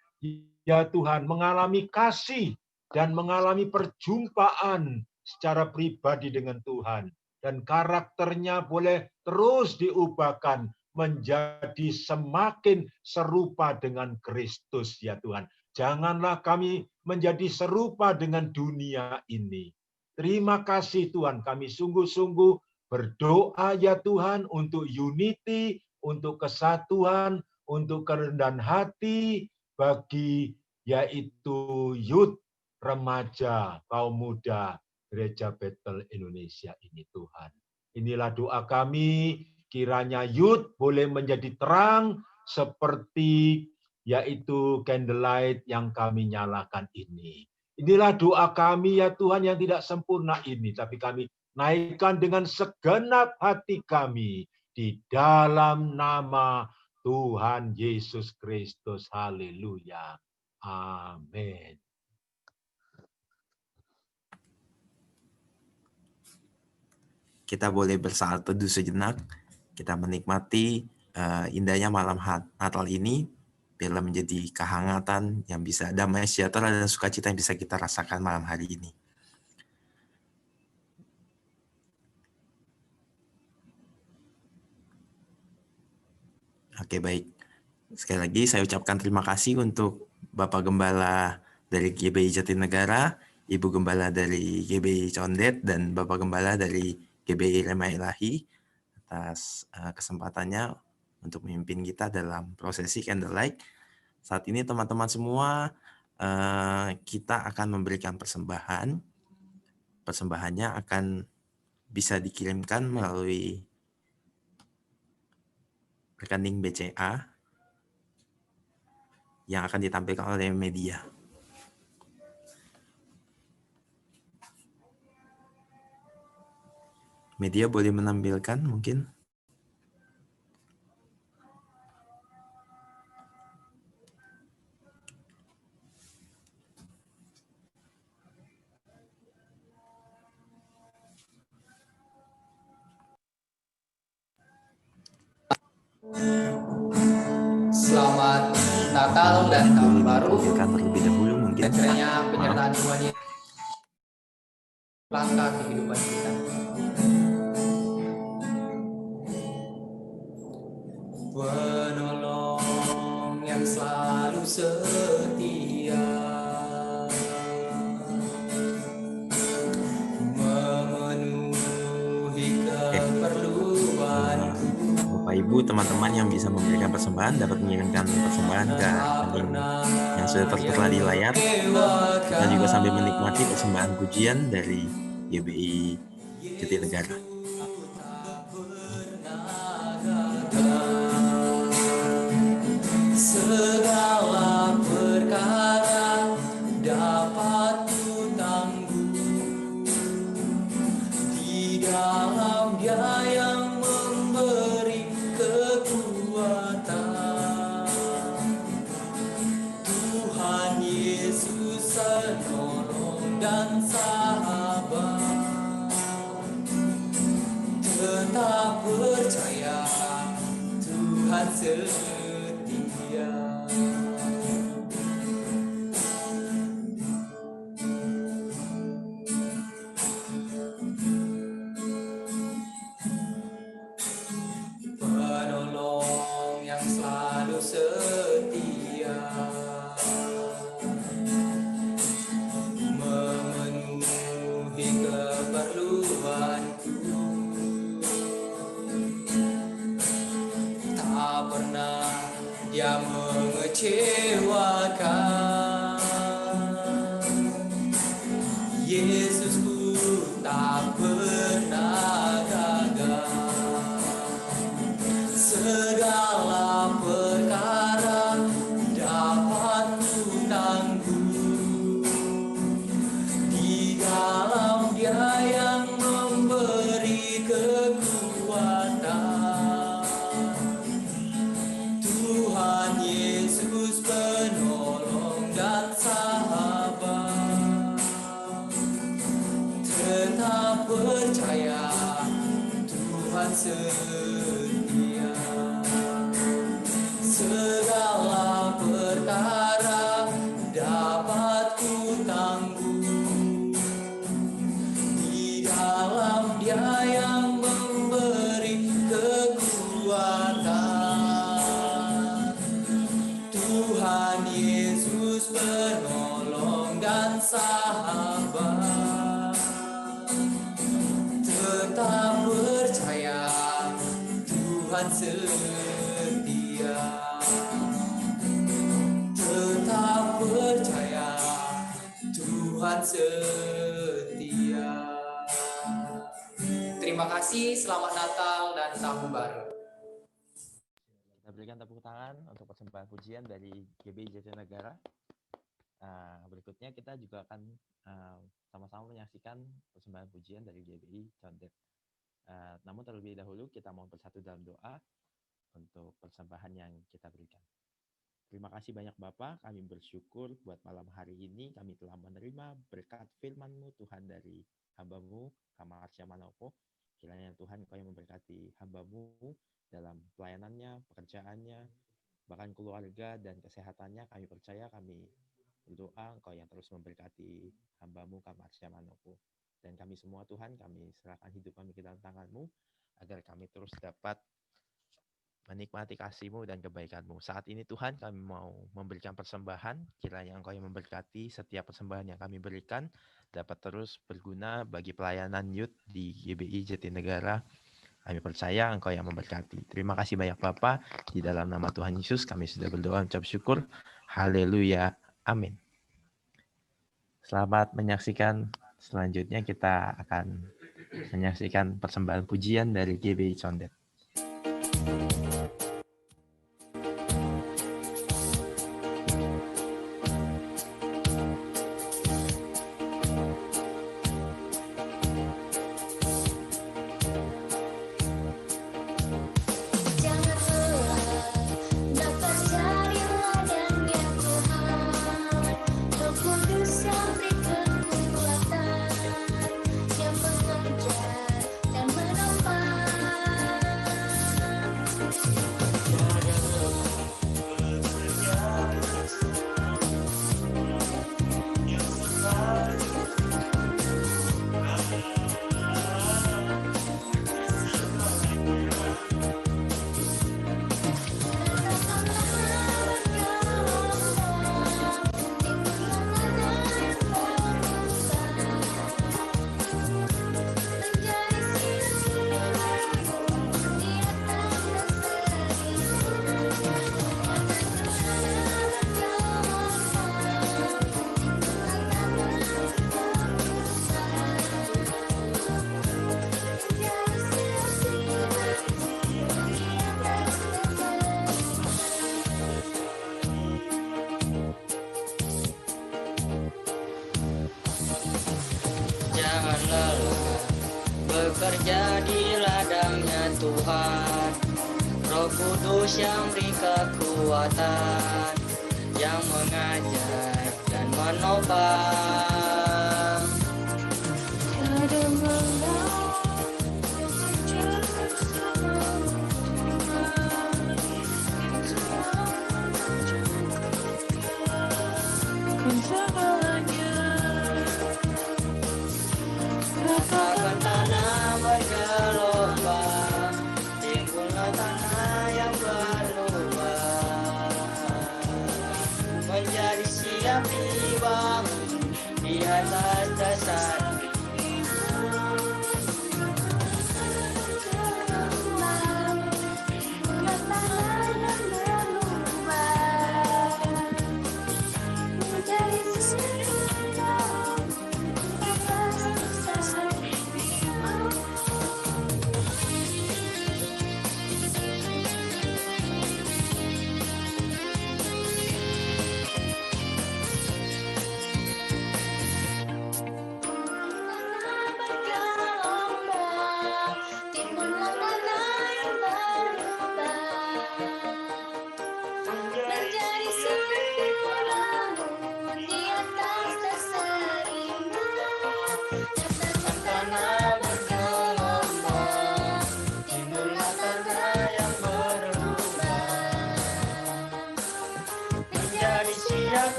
ya Tuhan, mengalami kasih dan mengalami perjumpaan secara pribadi dengan Tuhan. Dan karakternya boleh terus diubahkan menjadi semakin serupa dengan Kristus, ya Tuhan. Janganlah kami menjadi serupa dengan dunia ini. Terima kasih Tuhan, kami sungguh-sungguh berdoa ya Tuhan untuk unity, untuk kesatuan, untuk kerendahan hati bagi yaitu youth, remaja, kaum muda, Gereja Bethel Indonesia ini Tuhan. Inilah doa kami, kiranya youth boleh menjadi terang seperti yaitu candlelight yang kami nyalakan ini. Inilah doa kami ya Tuhan yang tidak sempurna ini, tapi kami naikkan dengan segenap hati kami di dalam nama Tuhan Yesus Kristus. Haleluya. Amin. Kita boleh bersaat teduh sejenak. Kita menikmati indahnya malam Natal ini. Biarlah menjadi kehangatan yang bisa, damai sejahtera dan sukacita yang bisa kita rasakan malam hari ini. Oke, baik. Sekali lagi saya ucapkan terima kasih untuk Bapak Gembala dari GBI Jatinegara, Ibu Gembala dari GBI Condet, dan Bapak Gembala dari GBI Rema Ilahi atas kesempatannya untuk memimpin kita dalam prosesi candlelight. Saat ini teman-teman semua, kita akan memberikan persembahan. Persembahannya akan bisa dikirimkan melalui rekening BCA yang akan ditampilkan oleh media. Media boleh menampilkan mungkin. Selamat Natal dan Tahun Baru. Ditampilkan terlebih dahulu mungkin. Dan kiranya penyertaan Tuhan Yesus langkah kehidupan kita. Penolong yang selalu setia, memenuhi keperluanku. Bapak Ibu, teman-teman yang bisa memberikan persembahan dapat mengirimkan persembahan ke rekening yang sudah tertera di layar. Kita juga sambil menikmati persembahan pujian dari GBI Jatinegara. Segala perkara dapat ku tanggung di dalam Dia yang memberi kekuatan. Tuhan Yesus penolong dan sahabat, tetap percaya Tuhan setia. Penolong yang selalu setia, memenuhi keperluanku. Tak pernah Dia mengecewakan. Yesusku tak pernah gagal. Segala perkara dapat ku tanggung di dalam Dia yang memberi kekuatan. Tuhan Yesus penolong dan sahabat, tetap percaya Tuhan setia. Segala perkara dapat ku tanggung di dalam Dia yang memberi kekuatan. Tuhan Yesus penolong dan sahabat, tetap percaya Tuhan setia. Tetap percaya Tuhan setia. Terima kasih, selamat Natal dan Tahun Baru. Kita berikan tepuk tangan untuk persembahan pujian dari GBI Jatinegara. Berikutnya kita juga akan sama-sama menyaksikan persembahan pujian dari GBI Condet. Namun terlebih dahulu kita mau bersatu dalam doa untuk persembahan yang kita berikan. Terima kasih banyak Bapak, kami bersyukur buat malam hari ini kami telah menerima berkat firman-Mu Tuhan dari hamba-Mu, Kamarsya Manopo. Kiranya Tuhan Engkau yang memberkati hamba-Mu dalam pelayanannya, pekerjaannya, bahkan keluarga dan kesehatannya. Kami percaya, kami berdoa Engkau yang terus memberkati hamba-Mu, Kamarsya Manopo. Dan kami semua Tuhan, kami serahkan hidup kami ke dalam tangan-Mu, agar kami terus dapat menikmati kasih-Mu dan kebaikan-Mu. Saat ini Tuhan kami mau memberikan persembahan, kiranya Engkau yang memberkati setiap persembahan yang kami berikan, dapat terus berguna bagi pelayanan youth di GBI Jatinegara. Kami percaya Engkau yang memberkati. Terima kasih banyak Bapa, di dalam nama Tuhan Yesus kami sudah berdoa ucap syukur. Haleluya. Amin. Selamat menyaksikan. Selanjutnya kita akan menyaksikan persembahan pujian dari GBI Condet. Jangan lelah bekerja di ladangnya Tuhan. Roh Kudus yang beri kekuatan, yang mengajar dan menopang. Ratakan tanah bergelombang, timbullah tanah yang berlubang, menjadi siap dibangun di atas dasar.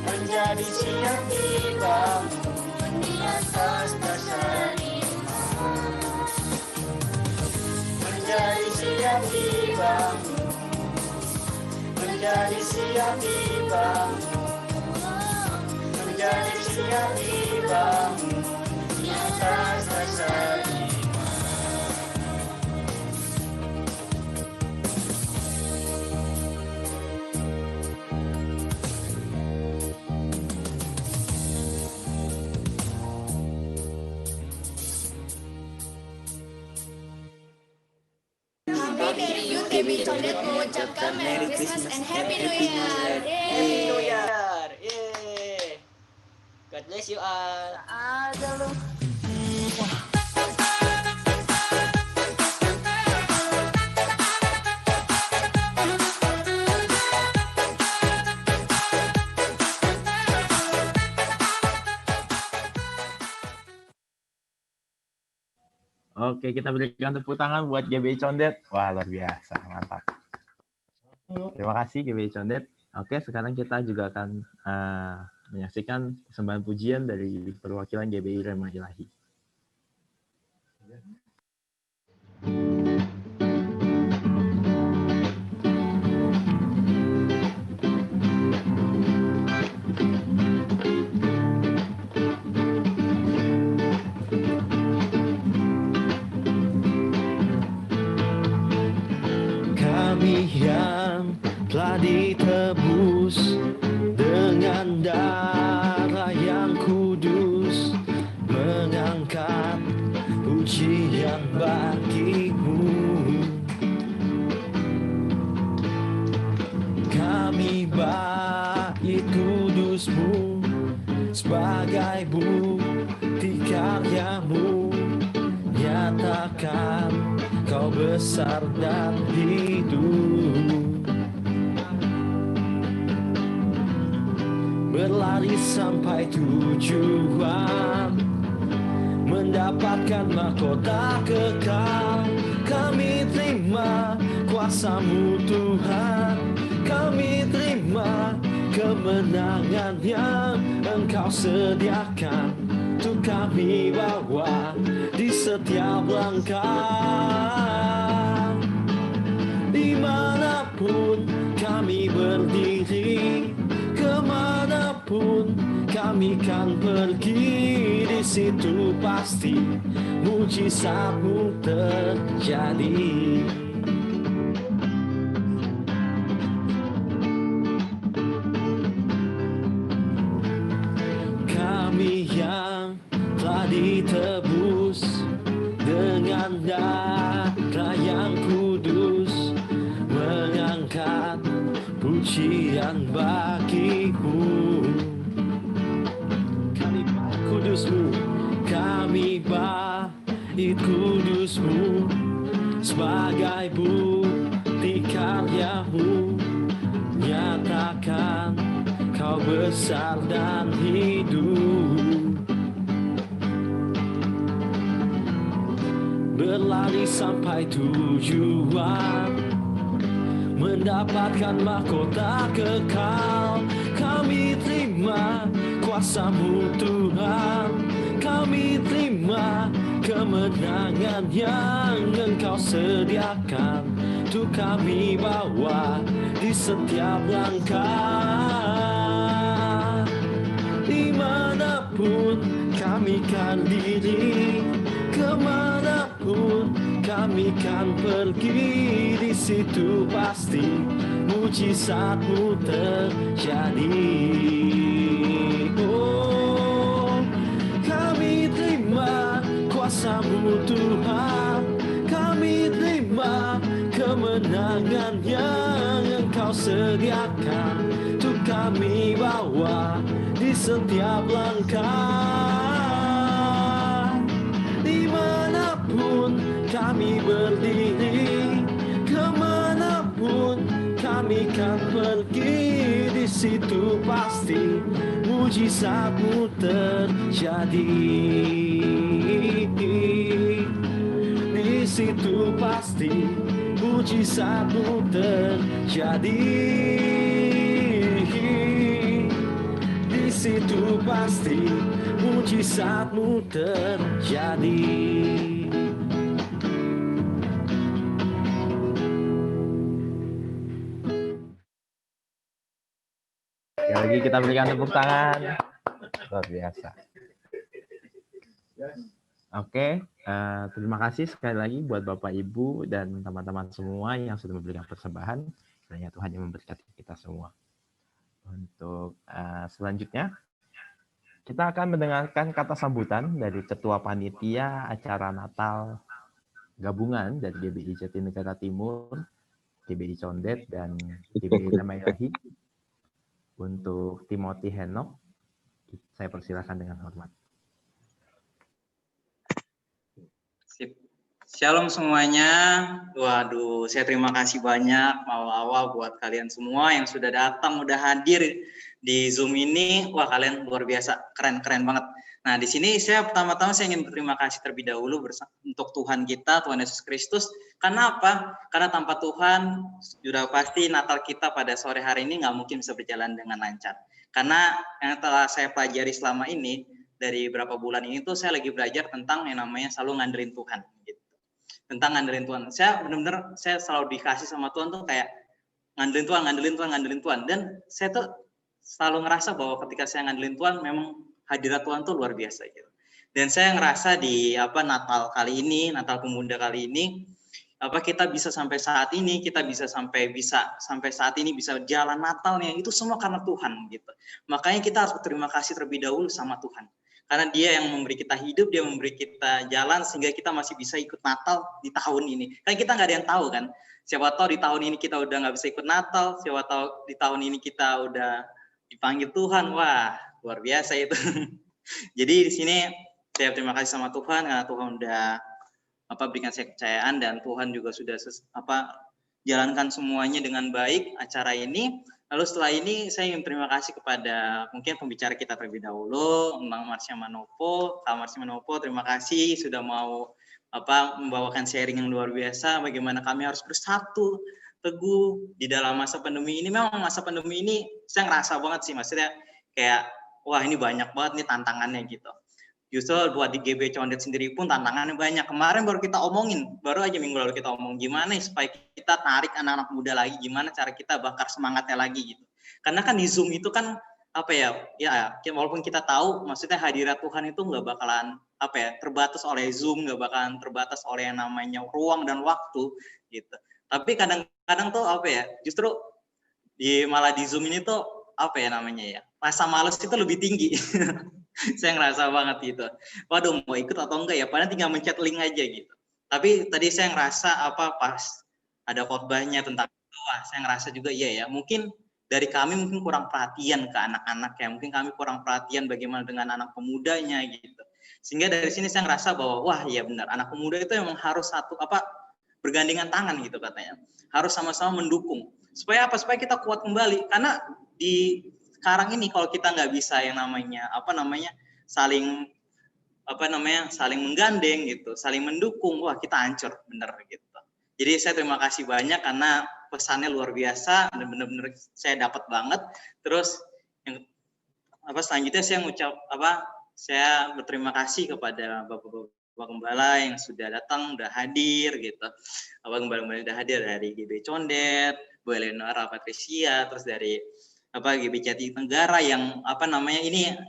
Menjadi siap dibangun di atas dasar iman. Menjadi siap dibangun, menjadi siap dibangun, menjadi siap dibangun di atas dasar iman. GBI Condet mengucapkan Merry Christmas and Happy New Year. Happy New Year. Yeay. God bless you all. Ada lu. Oke, kita berikan tepuk tangan buat GBI Condet. Wah, luar biasa, mantap. Terima kasih GBI Condet. Oke, sekarang kita juga akan menyaksikan persembahan pujian dari perwakilan GBI Rema Ilahi. Kami yang telah ditebus dengan darah yang kudus, mengangkat pujian bagimu. Kami bait kudusmu sebagai bukti karyamu, nyatakan Kau besar dan hidup. Berlari sampai tujuan, mendapatkan mahkota kekal. Kami terima kuasa-Mu Tuhan, kami terima kemenangan yang Engkau sediakan untuk kami bawa di setiap langkah. Dimanapun kami berdiri, kemanapun kami kan pergi, di situ pasti mujizat-Mu terjadi. Kami yang telah ditebus dengan darah yang kudus, mengangkat pujian bagimu. Kami bait kudus-Mu, kami bait kudus-Mu sebagai bukti karya-Mu, nyatakan Kau besar dan hidup. Berlari sampai tujuan, mendapatkan mahkota kekal. Kami terima kuasa-Mu Tuhan, kami terima kemenangan yang Engkau sediakan untuk kami bawa di setiap langkah. Dimanapun kami kan diri, kemanapun kami kan pergi, di situ pasti mujizat-Mu terjadi. Oh, kami terima kuasa-Mu Tuhan, kami terima kemenangan yang Engkau sediakan untuk kami bawa di setiap langkah. Dimanapun kami berdiri, kemanapun kami kan pergi, di situ pasti mujizat-Mu terjadi. Di situ pasti mujizat-Mu terjadi. Di situ pasti mujizat-Mu terjadi. Sekali lagi kita berikan tepuk tangan. Luar biasa. Oke, terima kasih sekali lagi buat Bapak Ibu dan teman-teman semua yang sudah memberikan persembahan. Kiranya Tuhan yang memberkati kita semua. Untuk selanjutnya, kita akan mendengarkan kata sambutan dari Ketua Panitia Acara Natal Gabungan dari GBI Jatinegara Timur, GBI Condet dan GBI Rema Ilahi. Untuk Timothy Henok, saya persilakan dengan hormat. Sip. Shalom semuanya. Waduh, saya terima kasih banyak awal-awal buat kalian semua yang sudah datang, udah hadir di Zoom ini. Wah, kalian luar biasa, keren-keren banget. Nah, di sini saya pertama-tama saya ingin berterima kasih terlebih dahulu untuk Tuhan kita, Tuhan Yesus Kristus. Karena apa? Karena tanpa Tuhan, sudah pasti Natal kita pada sore hari ini nggak mungkin bisa berjalan dengan lancar. Karena yang telah saya pelajari selama ini, dari beberapa bulan ini tuh saya lagi belajar tentang yang namanya selalu ngandelin Tuhan. Gitu. Tentang ngandelin Tuhan. Saya benar-benar saya selalu dikasih sama Tuhan tuh kayak ngandelin Tuhan, ngandelin Tuhan, ngandelin Tuhan. Dan saya tuh selalu ngerasa bahwa ketika saya ngandelin Tuhan, memang hadirat Tuhan tuh luar biasa gitu. Dan saya ngerasa di Natal kali ini, Natal Pemuda kali ini, kita bisa sampai saat ini, kita bisa sampai saat ini bisa jalan Natalnya, itu semua karena Tuhan gitu. Makanya kita harus berterima kasih terlebih dahulu sama Tuhan. Karena Dia yang memberi kita hidup, Dia memberi kita jalan sehingga kita masih bisa ikut Natal di tahun ini. Kan kita nggak ada yang tahu kan. Siapa tahu di tahun ini kita udah nggak bisa ikut Natal, siapa tahu di tahun ini kita udah dipanggil Tuhan. Wah, luar biasa itu. Jadi di sini saya terima kasih sama Tuhan karena Tuhan udah berikan saya kepercayaan dan Tuhan juga sudah jalankan semuanya dengan baik acara ini. Lalu setelah ini saya ingin terima kasih kepada mungkin pembicara kita terlebih dahulu, Bang Marsya Manopo. Kak Marsya Manopo, terima kasih sudah mau membawakan sharing yang luar biasa bagaimana kami harus bersatu teguh di dalam masa pandemi ini. Memang masa pandemi ini saya ngerasa banget sih, maksudnya kayak wah ini banyak banget nih tantangannya gitu. Justru buat di GBI Condet sendiri pun tantangannya banyak. Kemarin baru aja minggu lalu kita omong gimana supaya kita tarik anak-anak muda lagi, gimana cara kita bakar semangatnya lagi gitu. Karena kan di Zoom itu kan walaupun kita tahu maksudnya hadirat Tuhan itu nggak bakalan terbatas oleh Zoom, nggak bakalan terbatas oleh yang namanya ruang dan waktu gitu. Tapi kadang-kadang tuh justru malah di Zoom ini tuh rasa malas itu lebih tinggi. Saya ngerasa banget gitu. Waduh, mau ikut atau enggak ya? Padahal tinggal mencet link aja gitu. Tapi tadi saya ngerasa pas ada khotbahnya tentang itu, saya ngerasa juga iya ya. Mungkin dari kami mungkin kurang perhatian ke anak-anak ya. Mungkin kami kurang perhatian bagaimana dengan anak pemudanya gitu. Sehingga dari sini saya ngerasa bahwa wah iya benar, anak pemuda itu memang harus bergandengan tangan gitu katanya. Harus sama-sama mendukung. Supaya apa? Supaya kita kuat kembali. Karena di sekarang ini kalau kita nggak bisa yang namanya saling menggandeng gitu, saling mendukung, wah kita hancur bener gitu. Jadi saya terima kasih banyak karena pesannya luar biasa dan benar-benar saya dapat banget. Terus yang selanjutnya saya berterima kasih kepada Bapak Gembala yang sudah datang, udah hadir gitu. Bapak Gembala udah hadir dari GBI Condet, Bu Eleonora Patricia, terus dari GBI Jatinegara yang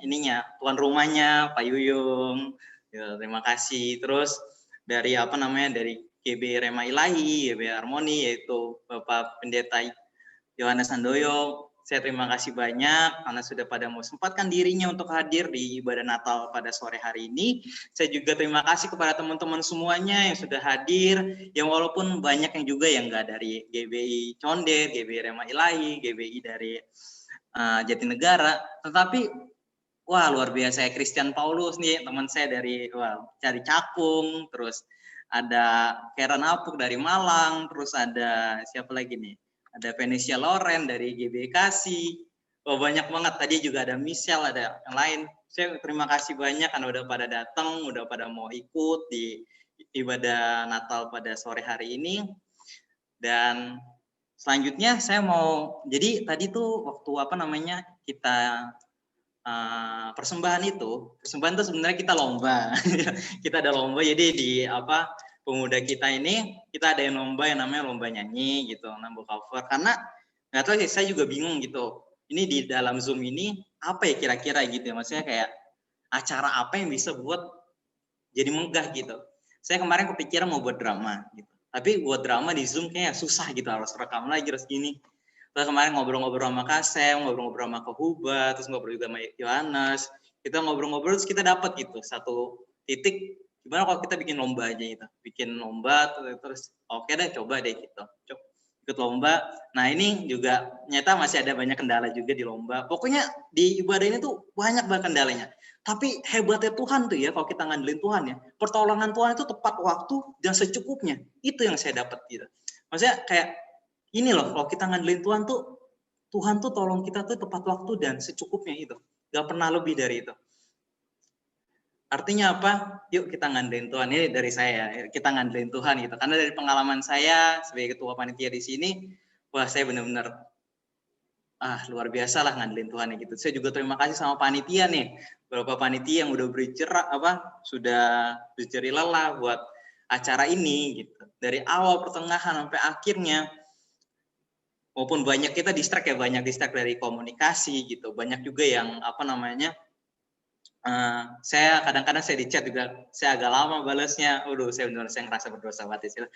ininya tuan rumahnya Pak Yuyung. Ya, terima kasih. Terus dari dari GBI Rema Ilahi, GBI Harmoni yaitu Bapak Pendeta Yohanes Handoyo. Saya terima kasih banyak karena sudah pada mau sempatkan dirinya untuk hadir di ibadah Natal pada sore hari ini. Saya juga terima kasih kepada teman-teman semuanya yang sudah hadir, yang walaupun banyak yang juga yang nggak dari GBI Condet, GBI Rema Ilahi, GBI dari Jatinegara, tetapi wah luar biasa ya, Christian Paulus nih teman saya dari Cakung, terus ada Karen Apuk dari Malang, terus ada siapa lagi nih? Ada Venesia Loren dari GBI Kasih. Oh, banyak banget. Tadi juga ada Michelle, ada yang lain. Saya terima kasih banyak karena udah pada datang, udah pada mau ikut di ibadah Natal pada sore hari ini. Dan selanjutnya saya mau, jadi tadi tuh waktu kita persembahan itu sebenarnya kita lomba. Kita ada lomba, jadi di pemuda kita ini kita ada yang lomba yang namanya lomba nyanyi gitu, nambah cover. Karena nggak tahu sih, saya juga bingung gitu. Ini di dalam Zoom ini apa ya kira-kira gitu ya, maksudnya kayak acara apa yang bisa buat jadi megah gitu. Saya kemarin kepikiran mau buat drama gitu. Tapi buat drama di Zoom kayaknya susah gitu, harus rekam lagi terus gini. Terus kemarin ngobrol-ngobrol sama Kasem, ngobrol-ngobrol sama Kehuba, terus ngobrol juga sama Yohanes. Kita ngobrol-ngobrol terus kita dapat gitu satu titik. Gimana kalau kita bikin lomba aja gitu, bikin lomba terus oke deh coba deh gitu. ikut lomba. Nah ini juga nyata masih ada banyak kendala juga di lomba. Pokoknya di ibadah ini tuh banyak banget kendalanya. Tapi hebatnya Tuhan tuh ya, kalau kita ngandelin Tuhan ya, pertolongan Tuhan itu tepat waktu dan secukupnya. Itu yang saya dapat gitu. Maksudnya kayak ini loh, kalau kita ngandelin Tuhan tuh tolong kita tuh tepat waktu dan secukupnya itu. Gak pernah lebih dari itu. Artinya apa? Yuk kita ngandelin Tuhan. Ini dari saya, kita ngandelin Tuhan gitu. Karena dari pengalaman saya sebagai ketua panitia di sini, wah saya benar-benar luar biasa lah ngandelin Tuhan ya gitu. Saya juga terima kasih sama panitia nih. Beberapa panitia yang udah sudah berjeri lelah buat acara ini gitu. Dari awal, pertengahan sampai akhirnya. Maupun banyak kita distract ya, banyak distract dari komunikasi gitu. Banyak juga yang saya kadang-kadang saya di chat juga, saya agak lama balasnya. saya benar-benar saya ngerasa berdosa banget sih.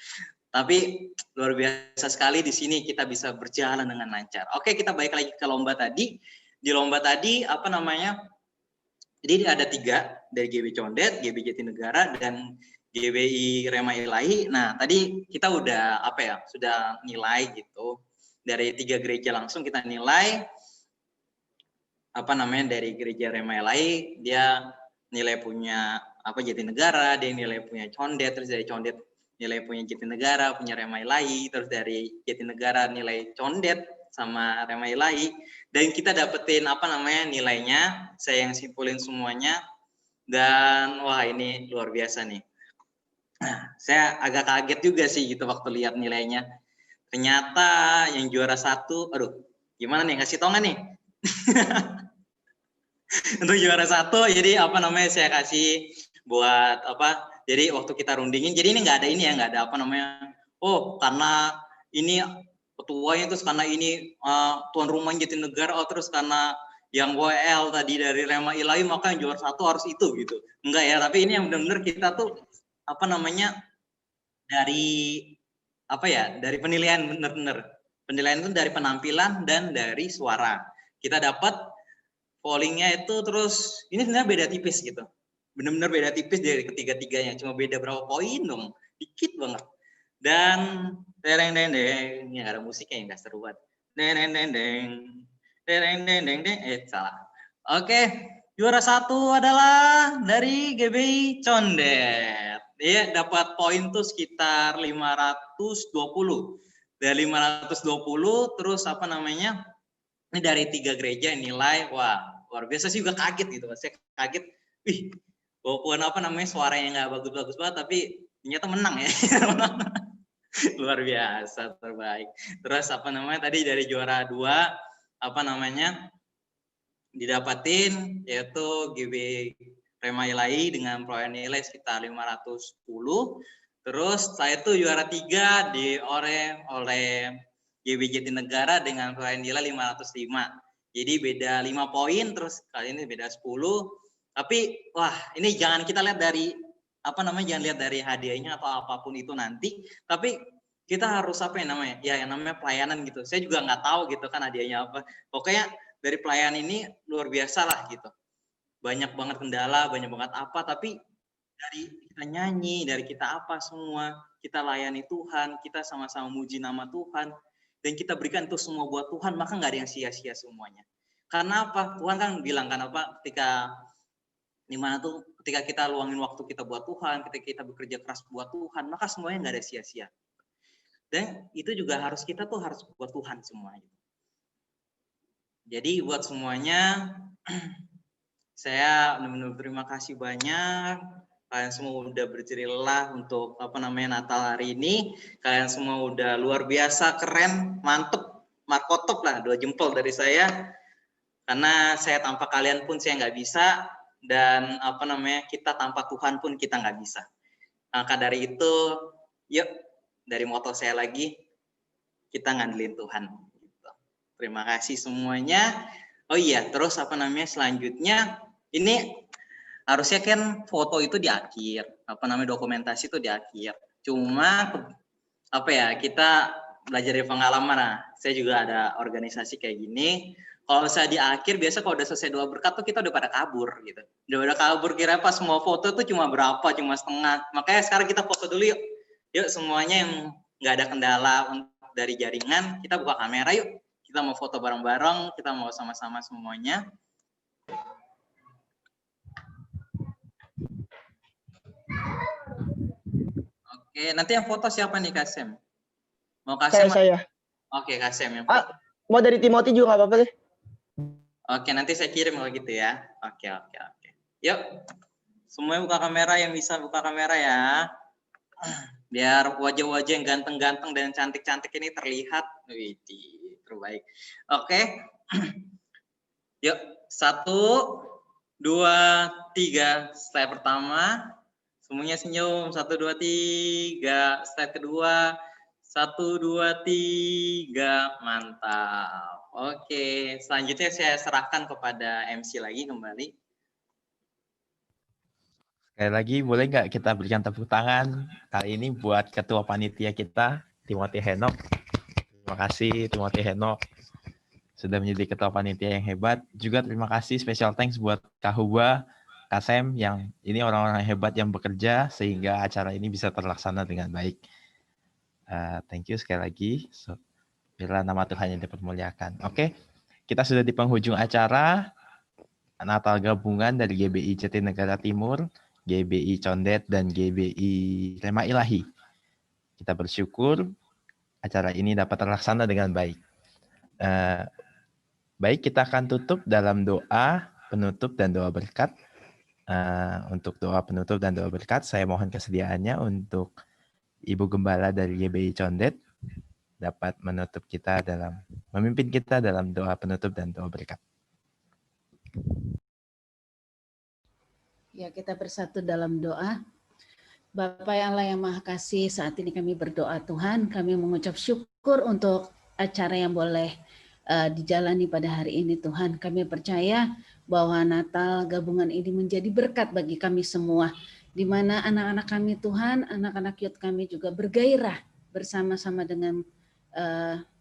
Tapi luar biasa sekali di sini kita bisa berjalan dengan lancar. Oke, kita balik lagi ke lomba tadi. Di lomba tadi jadi ada 3 dari GB Condet, GB Jatinegara, dan GBI Rema Ilahi. Nah tadi kita udah sudah nilai gitu. Dari 3 gereja langsung kita nilai. Dari gereja Rema Ilahi dia nilai punya Jatinegara, dia nilai punya Condet, terus dari Condet nilai punya Jatinegara, punya Rema Ilahi, terus dari Jatinegara nilai Condet sama Rema Ilahi, dan kita dapetin nilainya, saya yang simpulin semuanya, dan wah ini luar biasa nih. Nah, saya agak kaget juga sih gitu waktu lihat nilainya. Ternyata yang juara 1, gimana nih, kasih tau nggak nih? Untuk juara 1, jadi saya kasih buat jadi waktu kita rundingin, jadi ini nggak ada karena ini ketuanya terus karena ini tuan rumah Jatinegara, terus karena yang WL tadi dari Rema Ilahi maka yang juara 1 harus itu gitu. Enggak ya, tapi ini yang benar-benar kita tuh dari penilaian, benar-benar penilaian itu dari penampilan dan dari suara. Kita dapat pollingnya itu, terus ini sebenarnya beda tipis gitu, benar-benar beda tipis dari ketiga-tiganya, cuma beda berapa poin dong, dikit banget. Dan ini ada musiknya yang seru banget. Salah. Oke, juara 1 adalah dari GBI Condet. Dia dapat poin tuh sekitar 520. Dari 520 terus ini dari 3 gereja nilai, wah luar biasa sih, juga kaget gitu. Saya kaget, walaupun suaranya nggak bagus-bagus banget, tapi ternyata menang ya. Luar biasa, terbaik. Terus tadi dari juara 2 didapatin yaitu GB Rema Ilahi dengan perolehan nilai sekitar 510. Terus setelah itu juara 3 oleh GB Jatinegara dengan perolehan nilai 505. Jadi beda 5 poin, terus kali ini beda 10. Tapi wah, ini jangan kita lihat dari jangan lihat dari hadiahnya atau apapun itu nanti, tapi kita harus yang namanya pelayanan gitu. Saya juga nggak tahu gitu kan hadiahnya apa. Pokoknya dari pelayanan ini luar biasa lah gitu. Banyak banget kendala, banyak banget tapi dari kita nyanyi, dari kita semua, kita layani Tuhan, kita sama-sama muji nama Tuhan, dan kita berikan itu semua buat Tuhan, maka nggak ada yang sia-sia semuanya. Karena Tuhan kan bilang kan ketika kita luangin waktu kita buat Tuhan, ketika kita bekerja keras buat Tuhan, maka semuanya nggak ada sia-sia. Dan itu juga harus buat Tuhan semuanya. Jadi buat semuanya, saya benar-benar terima kasih banyak. Kalian semua udah berjeri lelah untuk Natal hari ini. Kalian semua udah luar biasa, keren, mantep, markotop lah, 2 jempol dari saya. Karena saya tanpa kalian pun saya nggak bisa, dan kita tanpa Tuhan pun kita nggak bisa. Maka dari itu, yuk dari moto saya lagi, kita ngandelin Tuhan. Gitu. Terima kasih semuanya. Oh iya, terus selanjutnya ini harusnya kan foto itu di akhir, dokumentasi itu di akhir. Cuma kita belajar dari pengalaman. Saya juga ada organisasi kayak gini. Kalau saya di akhir, biasa kalau udah selesai doa berkat tuh kita udah pada kabur gitu. Udah kabur, kira pas semua foto tuh cuma berapa, cuma setengah. Makanya sekarang kita foto dulu yuk. Yuk semuanya yang nggak ada kendala dari jaringan, kita buka kamera yuk. Kita mau foto bareng-bareng, kita mau sama-sama semuanya. Oke, nanti yang foto siapa nih, Kasem? Mau Kasem? Saya. Oke, Kasem yang foto. Mau dari Timothy juga nggak apa-apa deh. Oke, nanti saya kirim kalau gitu ya. Oke. Yuk, semuanya buka kamera, yang bisa buka kamera ya. Biar wajah-wajah yang ganteng-ganteng dan cantik-cantik ini terlihat. Wih, terbaik. Oke. Yuk, 1, 2, 3. Slide pertama. Semuanya senyum. 1, 2, 3. Slide kedua. 1, 2, 3. Mantap. Oke, selanjutnya saya serahkan kepada MC lagi kembali. Sekali lagi, boleh nggak kita berikan tepuk tangan kali ini buat Ketua Panitia kita, Timothy Henok. Terima kasih Timothy Henok sudah menjadi Ketua Panitia yang hebat. Juga terima kasih special thanks buat Kak Huba, Kak Sam, yang ini orang-orang hebat yang bekerja sehingga acara ini bisa terlaksana dengan baik. Thank you sekali lagi. Biarlah nama Tuhan yang dipermuliakan. Oke, kita sudah di penghujung acara Natal gabungan dari GBI Jatinegara Timur, GBI Condet, dan GBI Rema Ilahi. Kita bersyukur acara ini dapat terlaksana dengan baik. Baik, kita akan tutup dalam doa penutup dan doa berkat. Untuk doa penutup dan doa berkat, saya mohon kesediaannya untuk Ibu Gembala dari GBI Condet dapat memimpin kita dalam doa penutup dan doa berkat. Ya, kita bersatu dalam doa. Bapa yang Allah yang Maha Kasih, saat ini kami berdoa Tuhan, kami mengucap syukur untuk acara yang boleh dijalani pada hari ini Tuhan. Kami percaya bahwa Natal gabungan ini menjadi berkat bagi kami semua, di mana anak-anak kami Tuhan, anak-anak youth kami juga bergairah bersama-sama dengan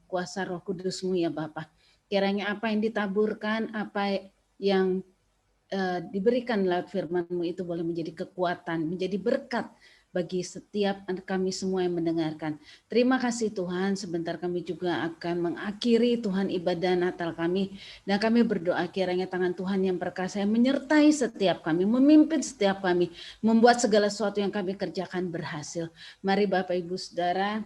kuasa Roh Kudus-Mu ya Bapa. Kiranya apa yang ditaburkan, apa yang diberikan lewat firman-Mu itu boleh menjadi kekuatan, menjadi berkat bagi setiap kami semua yang mendengarkan. Terima kasih Tuhan, sebentar kami juga akan mengakhiri Tuhan ibadah Natal kami, dan kami berdoa kiranya tangan Tuhan yang perkasa yang menyertai setiap kami, memimpin setiap kami, membuat segala sesuatu yang kami kerjakan berhasil. Mari Bapak Ibu Saudara,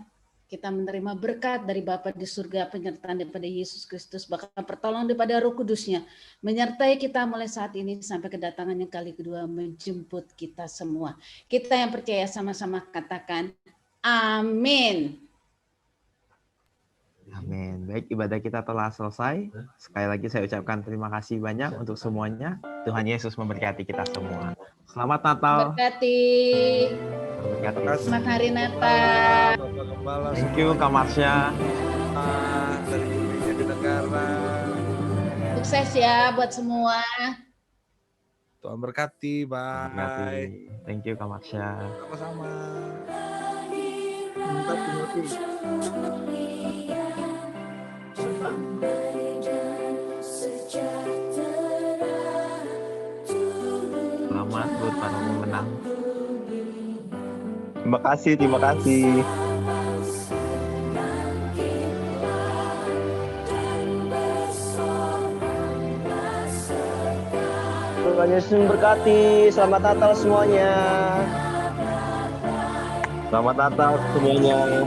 kita menerima berkat dari Bapa di surga, penyertaan daripada Yesus Kristus, bahkan pertolongan daripada Roh Kudus-Nya, menyertai kita mulai saat ini sampai kedatangan yang kali kedua menjemput kita semua. Kita yang percaya sama-sama katakan, amin. Amin. Baik, ibadah kita telah selesai. Sekali lagi saya ucapkan terima kasih banyak untuk semuanya. Tuhan Yesus memberkati kita semua. Selamat Natal. Berkati. Selamat hari Natal. Thank you Kak Marsha. Dari Jatinegara. Sukses ya buat semua. Tuhan berkati, bye. Thank you Kak Marsha. Sama-sama. Selamat buat para pemenang. Terima kasih, terima kasih. Tuhan Yesus memberkati. Selamat Natal semuanya. Selamat Natal semuanya.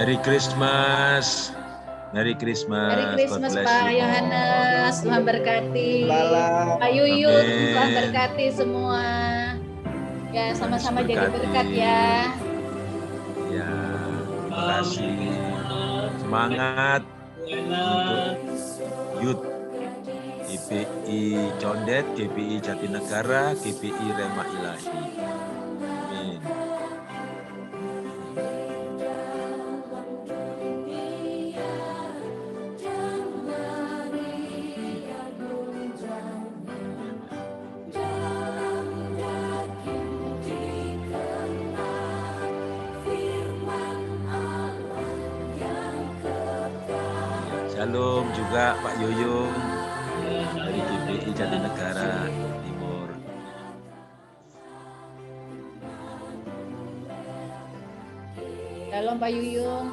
Merry Christmas. Merry Christmas. Merry Christmas God bless Pak you. Yohanes, Tuhan berkati. Pak Yuyun, Amin. Tuhan berkati semua. Ya, sama-sama jadi berkat ya. Ya, terima kasih. Semangat untuk youth GBI Condet, GBI Jatinegara, GBI Rema Ilahi. Amin. Shalom juga Pak Yuyung dari GPI Jatinegara Timur. Shalom Pak Yuyung.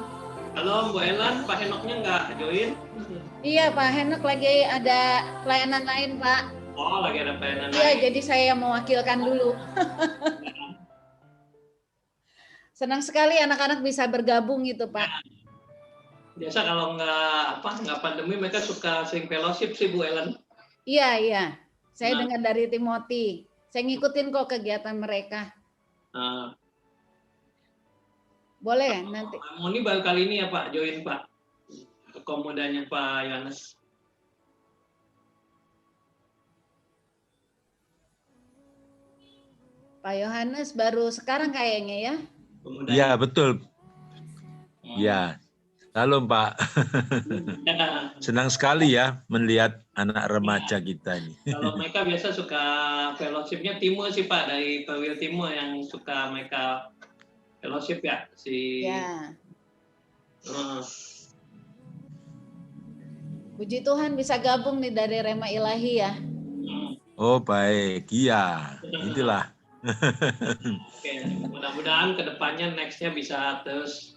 Halo Bu Ellen, Pak Henoknya nggak join? Iya Pak Henok lagi ada pelayanan lain Pak. Oh, lagi ada pelayanan Iya, lain. jadi saya mewakilkan dulu. Senang sekali anak-anak bisa bergabung gitu Pak. Biasa kalau nggak pandemi mereka suka sering fellowship sih Bu Ellen. Iya. Saya Nah. dengar dari Timothy. Saya ngikutin kok kegiatan mereka. Boleh nanti. Moni baru kali ini ya Pak, join Pak. Komodanya Pak Yohanes. Pak Yohanes baru sekarang kayaknya ya. Iya, betul. Iya. Halo Pak. Senang sekali ya melihat anak remaja kita ini. Kalau mereka biasa suka fellowshipnya Timo sih Pak, dari Perwil Timo yang suka mereka fellowship ya. Ya. Puji Tuhan bisa gabung nih dari Rema Ilahi ya. Oh baik, iya. Itulah. Oke, mudah-mudahan kedepannya nextnya bisa terus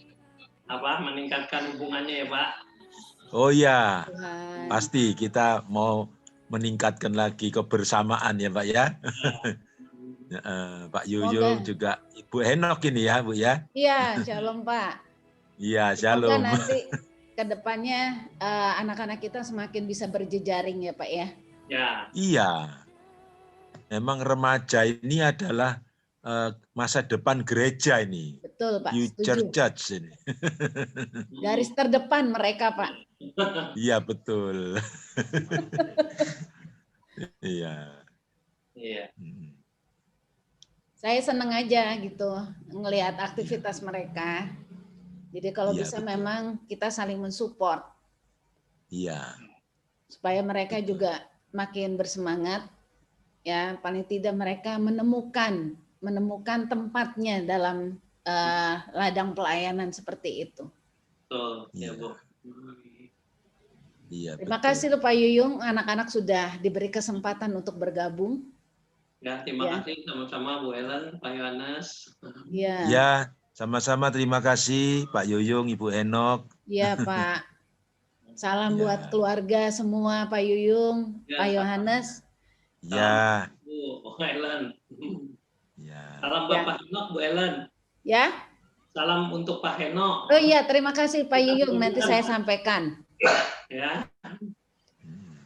meningkatkan hubungannya ya Pak. Oh iya, Tuhan. pasti kita mau meningkatkan lagi kebersamaan ya Pak ya. Pak Yuyung juga Ibu Henok ini ya Bu ya. Iya, shalom Pak. Iya, Semoga shalom. nanti kedepannya anak-anak kita semakin bisa berjejaring ya Pak ya. Ya. Iya. Memang remaja ini adalah masa depan gereja ini. Betul Pak, Future setuju. Church ini. Garis terdepan mereka Pak. Iya betul. Iya. Iya. Saya seneng aja gitu ngelihat aktivitas mereka. Jadi kalau Iya, bisa betul. memang kita saling mensupport Iya. supaya mereka juga makin bersemangat. Ya, paling tidak mereka menemukan tempatnya dalam ladang pelayanan seperti itu. Betul, ya Bu. Iya. Terima kasih loh Pak Yuyung, anak-anak sudah diberi kesempatan untuk bergabung. Ya, terima kasih sama-sama Bu Ellen, Pak Yohanes. Iya. Ya, sama-sama terima kasih Pak Yuyung, Ibu Henok. Iya Pak. Salam buat keluarga semua Pak Yuyung, Ya, Pak Yohanes. Ya. Bu Ellen. Ya. Salam buat Pak Henok, Bu Ellen. Ya. Salam untuk Pak Henok. Oh iya, terima kasih Pak Yuyung. Nanti saya sampaikan. Ya.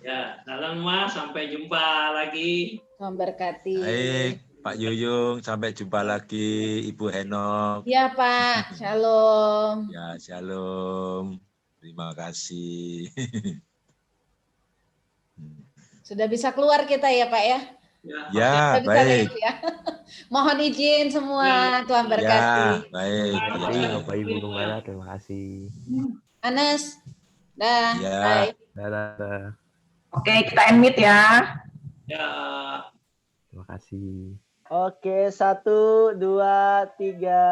Ya, salam Mas, sampai jumpa lagi. Tuhan berkati. Baik, Pak Yuyung, sampai jumpa lagi Ibu Henok. Ya Pak, shalom. Ya, shalom. Terima kasih. Sudah bisa keluar kita ya Pak ya? Ya, Sudah bisa baik. live ya. Mohon izin semua, Tuhan berkati. Ya, baik. Bapak Ibu Nunggala, terima kasih. Anes, dah, Ya. bye. Dadah. Oke, kita end meet ya. Ya. Terima kasih. Oke, 1, 2, 3.